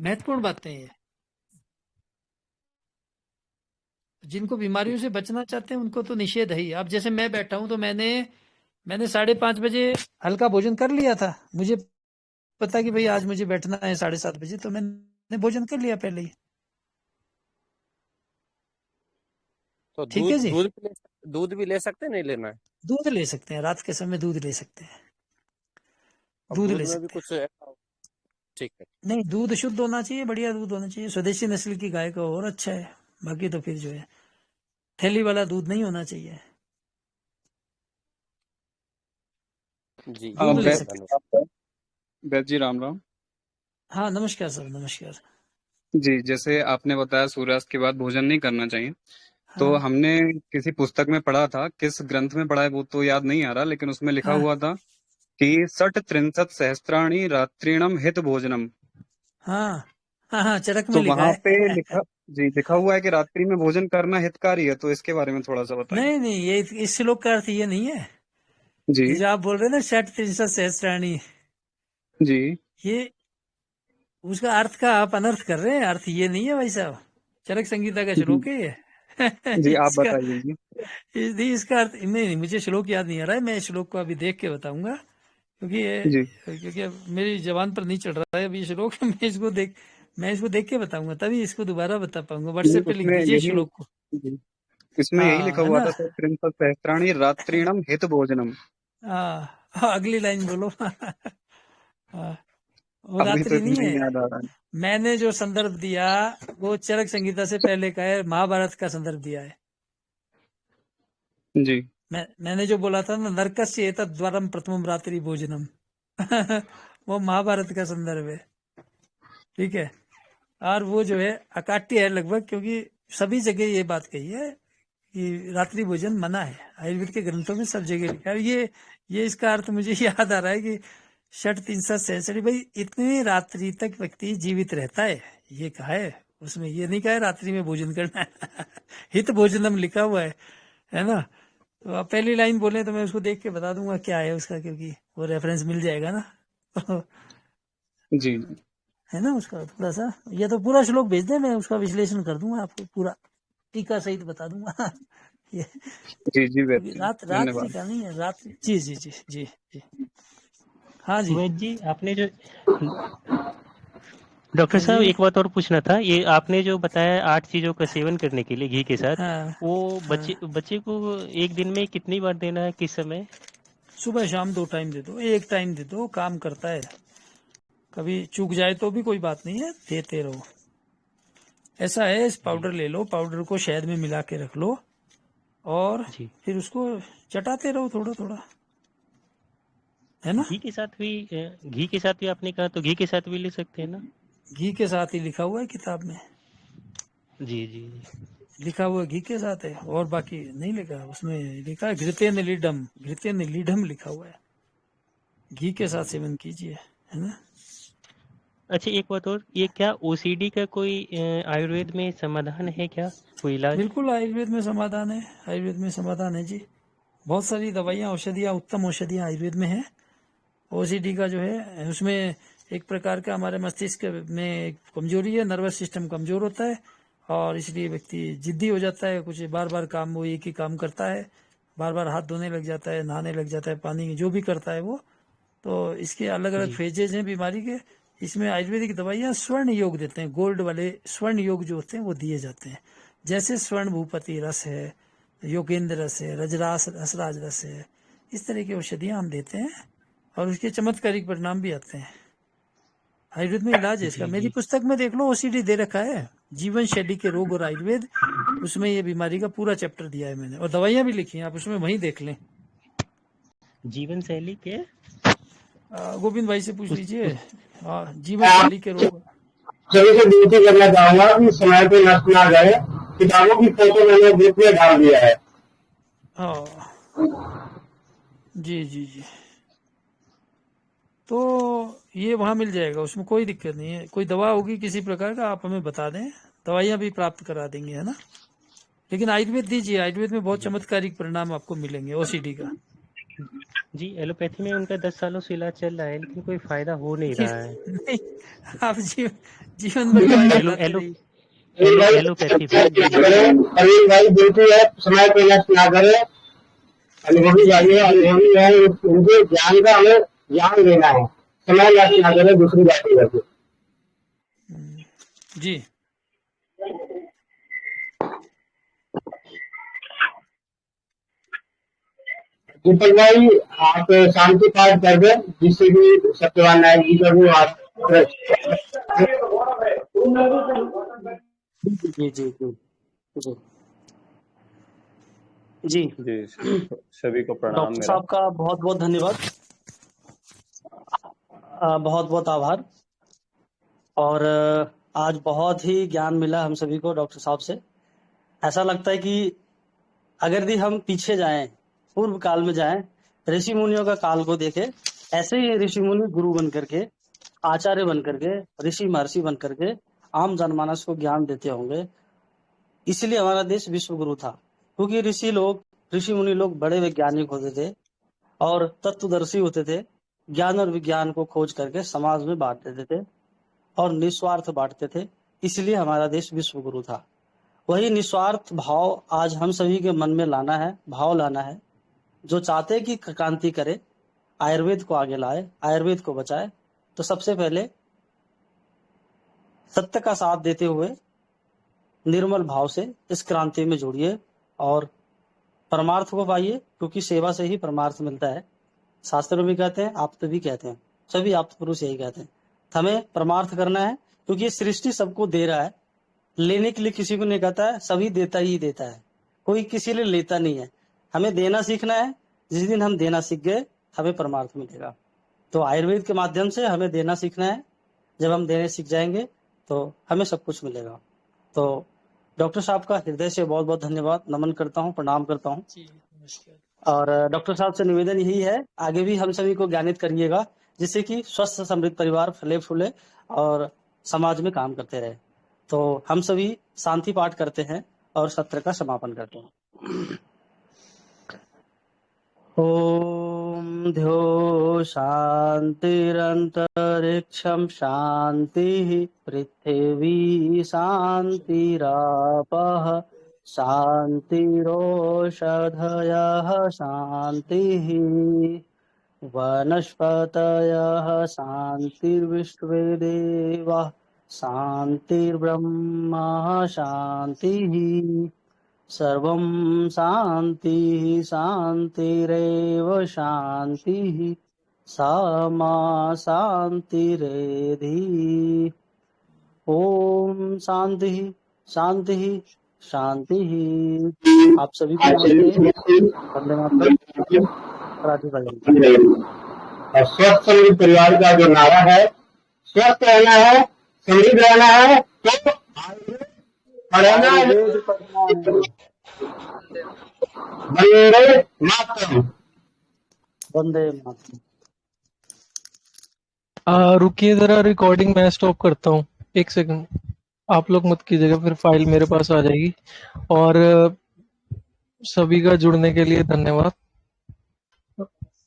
महत्वपूर्ण बातें हैं। जिनको बीमारियों से बचना चाहते हैं उनको तो निषेध है ही। अब जैसे मैं बैठा हूं तो मैंने 5:30 बजे हल्का भोजन कर लिया था। मुझे पता कि भाई आज मुझे बैठना है 7:30 बजे, तो मैंने भोजन कर लिया पहले ही। तो ठीक है जी, दूध भी ले सकते हैं, नहीं लेना है? दूध ले सकते हैं, रात के समय दूध ले सकते हैं, अब दूध दूध ले में भी सकते कुछ ठीक है। हैं। नहीं, दूध शुद्ध होना चाहिए, बढ़िया दूध होना चाहिए, स्वदेशी नस्ल की गाय का और अच्छा है। बाकी तो फिर जो है थैली वाला दूध नहीं होना चाहिए, जी दूध ले बहुत सकते हैं। धन्यवाद। वैद जी राम राम। हाँ नमस्कार सर, नमस्कार। जी, जैसे आपने बताया सूर्यास्त के बाद भोजन नहीं करना चाहिए, तो हाँ हमने किसी पुस्तक में पढ़ा था, किस ग्रंथ में पढ़ा है वो तो याद नहीं आ रहा, लेकिन उसमें लिखा हाँ हुआ था कि 60 सहस्त्राणि रात्रिणम हित भोजनम। हाँ हाँ, चरक में तो लिखा वहां पे है। लिखा हुआ है कि रात्रि में भोजन करना हितकारी है, तो इसके बारे में थोड़ा सा बताइए। नहीं नहीं, ये इस श्लोक का अर्थ ये नहीं है। जी ये जो आप बोल रहे हैं ना 60 सहस्त्राणी, जी ये उसका अर्थ का आप अनर्थ कर रहे हैं। अर्थ ये नहीं है भाई साहब, चरक संगीता का जी श्लोक है ये। जी, आप इसका बताइए जी। इसका अर्थ नहीं, मुझे श्लोक याद नहीं आ रहा है। मैं श्लोक को अभी देख के बताऊंगा, जी क्योंकि मेरी जबान पर नहीं चढ़ रहा है अभी ये श्लोक। मैं इसको देख के बताऊंगा, तभी इसको दोबारा बता पाऊंगा। नहीं, व्हाट्सएप पे लिख उसमें दीजिए यही श्लोक को। जी, इसमें यही लिखा हाँ है हुआ ना। था 60 रात्रिणम हित भोजनम। हाँ, अगली लाइन बोलो। हाँ, वो अभी तो रात्रि नहीं नहीं है। याद आ रहा है। मैंने जो संदर्भ दिया वो चरक संगीता से पहले का है, महाभारत का संदर्भ दिया है। जी मैंने जो बोला था ना, नरकस्य एतत् द्वारम प्रथमम रात्रि भोजनम, वो महाभारत का संदर्भ है। ठीक है, और वो जो है अकाट्य है लगभग, क्योंकि सभी जगह ये बात कही है कि रात्रि भोजन मना है। आयुर्वेद के ग्रंथों में सब जगह लिखा है। ये इसका अर्थ मुझे याद आ रहा है कि 60 भाई इतनी रात्रि तक व्यक्ति जीवित रहता है, ये कहा है उसमें। ये नहीं कहा है रात्रि में भोजन करना है। हित भोजनम लिखा हुआ है ना। तो आप पहली लाइन बोले तो मैं उसको देख के बता दूंगा क्या है उसका, क्योंकि वो रेफरेंस मिल जाएगा ना। जी है ना उसका थोड़ा सा, या तो पूरा श्लोक भेज दे, मैं उसका विश्लेषण कर दूंगा आपको, पूरा टीका सहित बता दूंगा। ये जी जी वैद जी, रात्रि धन्यवाद। का नहीं है, रात्रि। जी जी जी जी जी, हाँ जी। वैद जी आपने जो डॉक्टर हाँ साहब जी। एक बात और पूछना था, ये आपने जो बताया 8 चीजों का सेवन करने के लिए घी के साथ, हाँ वो हाँ, बच्चे को एक दिन में कितनी बार देना है, किस समय? सुबह शाम 2 टाइम दे दो, एक टाइम दे दो, काम करता है। कभी चूक जाए तो भी कोई बात नहीं है, देते रहो। ऐसा है, इस पाउडर ले लो, पाउडर को शहद में मिला के रख लो, और जी फिर उसको चटाते रहो थोड़ा थोड़ा, है ना। घी के साथ भी आपने कहा, तो घी के साथ भी ले सकते हैं ना? घी के साथ ही लिखा हुआ है किताब में, जी जी जी। लिखा हुआ घी के साथ है, और बाकी नहीं लिखा। उसमें लिखा है घृतेन लीढम लिखा हुआ है। घी के साथ सेवन कीजिए, है ना। अच्छा एक बात और, ये क्या ओसीडी का कोई आयुर्वेद में समाधान है क्या, कोई इलाज? बिल्कुल आयुर्वेद में समाधान है, आयुर्वेद में समाधान है जी। बहुत सारी दवाइयाँ, औषधियाँ, उत्तम औषधियाँ आयुर्वेद में है। ओसीडी का जो है उसमें एक प्रकार का हमारे मस्तिष्क में एक कमजोरी है, नर्वस सिस्टम कमजोर होता है, और इसलिए व्यक्ति जिद्दी हो जाता है। कुछ बार बार काम, वो एक ही काम करता है, बार बार हाथ धोने लग जाता है, नहाने लग जाता है, पानी जो भी करता है वो। तो इसके अलग अलग जी फेजेज हैं बीमारी के। इसमें आयुर्वेदिक दवाइयाँ स्वर्ण योग देते हैं, गोल्ड वाले स्वर्ण योग जो होते हैं वो दिए जाते हैं। जैसे स्वर्ण भूपति रस है, योगेंद्र रस है, रजरास रसराज रस है, इस तरह की औषधियाँ हम देते हैं। और उसके चमत्कारिक परिणाम भी आते हैं। आयुर्वेद में इलाज है इसका। जी मेरी जी पुस्तक में देख लो, ओसीडी दे रखा है, जीवन शैली के रोग और आयुर्वेद, उसमें ये बीमारी का पूरा चैप्टर दिया है मैंने, और दवाइयां भी लिखी हैं, आप उसमें वहीं देख लें। जीवन शैली के गोविंद भाई से पूछ लीजिए। हाँ, जीवन शैली के रोग। सभी से विनती करना चाहूंगा कि समय पे नष्ट ना जाए, किताबों की फोटो मैंने ग्रुप में डाल दिया है। हाँ जी जी जी, तो ये वहाँ मिल जाएगा, उसमें कोई दिक्कत नहीं है। कोई दवा होगी किसी प्रकार का, आप हमें बता दें, दवाइयाँ भी प्राप्त करा देंगे, है ना। लेकिन आयुर्वेद दीजिए, आयुर्वेद में बहुत जी चमत्कारिक परिणाम आपको मिलेंगे ओसीडी का। जी एलोपैथी में उनका 10 सालों से इलाज चल रहा है, लेकिन कोई फायदा हो नहीं रहा है। नहीं, आप जीवन भर दवाई एलो चलाते एलो रहिए। एलोपैथी पे जी अरविंद भाई विनती है, समय पे नष्ट ना करे। अनुभवी चाहिए, अनुभवी है, उनके ज्ञान का हमें ज्ञान लेना है, समय नष्ट ना करे दूसरी बातें करके। जी दीपक भाई, आप शांति पाठ कर दे, जिससे कि सत्यवान नायक जी का भी आप जी जी जी जी जी जी सभी को प्रणाम डॉक्टर मेरा। साहब का बहुत बहुत धन्यवाद, बहुत बहुत आभार। और आज बहुत ही ज्ञान मिला हम सभी को डॉक्टर साहब से। ऐसा लगता है कि अगर यदि हम पीछे जाएं, पूर्व काल में जाएं, ऋषि मुनियों का काल को देखें, ऐसे ही ऋषि मुनि गुरु बन करके, आचार्य बन करके, ऋषि महर्षि बन करके आम जनमानस को ज्ञान देते होंगे। इसलिए हमारा देश विश्व गुरु था, क्योंकि ऋषि मुनि लोग बड़े वैज्ञानिक होते थे और तत्वदर्शी होते थे। ज्ञान और विज्ञान को खोज करके समाज में बांट देते थे और निस्वार्थ बांटते थे, इसलिए हमारा देश विश्व गुरु था। वही निस्वार्थ भाव आज हम सभी के मन में लाना है, भाव लाना है। जो चाहते कि क्रांति करे, आयुर्वेद को आगे लाए, आयुर्वेद को बचाए, तो सबसे पहले सत्य का साथ देते हुए निर्मल भाव से इस क्रांति में जुड़िए और परमार्थ को पाइए, क्योंकि सेवा से ही परमार्थ मिलता है। शास्त्र में भी कहते हैं, आप्त भी कहते हैं, सभी आप्त पुरुष यही कहते हैं। हमें परमार्थ करना है, क्योंकि ये सृष्टि सबको दे रहा है, लेने के लिए किसी को नहीं कहता है, सभी देता ही देता है, कोई किसी लिए लेता नहीं है। हमें देना सीखना है, जिस दिन हम देना सीख गए हमें परमार्थ मिलेगा। तो आयुर्वेद के माध्यम से हमें देना सीखना है, जब हम देने सीख जाएंगे तो हमें सब कुछ मिलेगा। तो डॉक्टर साहब का हृदय से बहुत बहुत धन्यवाद, नमन करता हूँ, प्रणाम करता हूँ। और डॉक्टर साहब से निवेदन यही है, आगे भी हम सभी को ज्ञानित करिएगा, जिससे कि स्वस्थ समृद्ध परिवार फले फूले और समाज में काम करते रहे। तो हम सभी शांति पाठ करते हैं और सत्र का समापन करते हैं। ओम ध्यो शांतिरंतरिक्षम शांति, पृथ्वी शांतिरापः शांतिरोषधयः शांतिः, वनस्पतयः शांतिर्विश्वे देवाः शांतिर्ब्रह्म शांतिः, सर्वं शांति शांतिरेव शांतिः, सा शांतिरेधि। ओम शांति शांति शांति। आप सभी को नमस्ते, वंदे मातरम, राधे राधे। और स्वस्थ समृद्ध परिवार का जो नारा है, स्वस्थ रहना है, समृद्ध रहना है, तो पढ़ना है। वंदे मातरम। वंदे मातरम। रुकिए जरा, रिकॉर्डिंग मैं स्टॉप करता हूँ, 1 सेकंड। आप लोग मत कीजिएगा, फिर फाइल मेरे पास आ जाएगी। और सभी का जुड़ने के लिए धन्यवाद।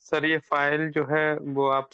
सर ये फाइल जो है वो आप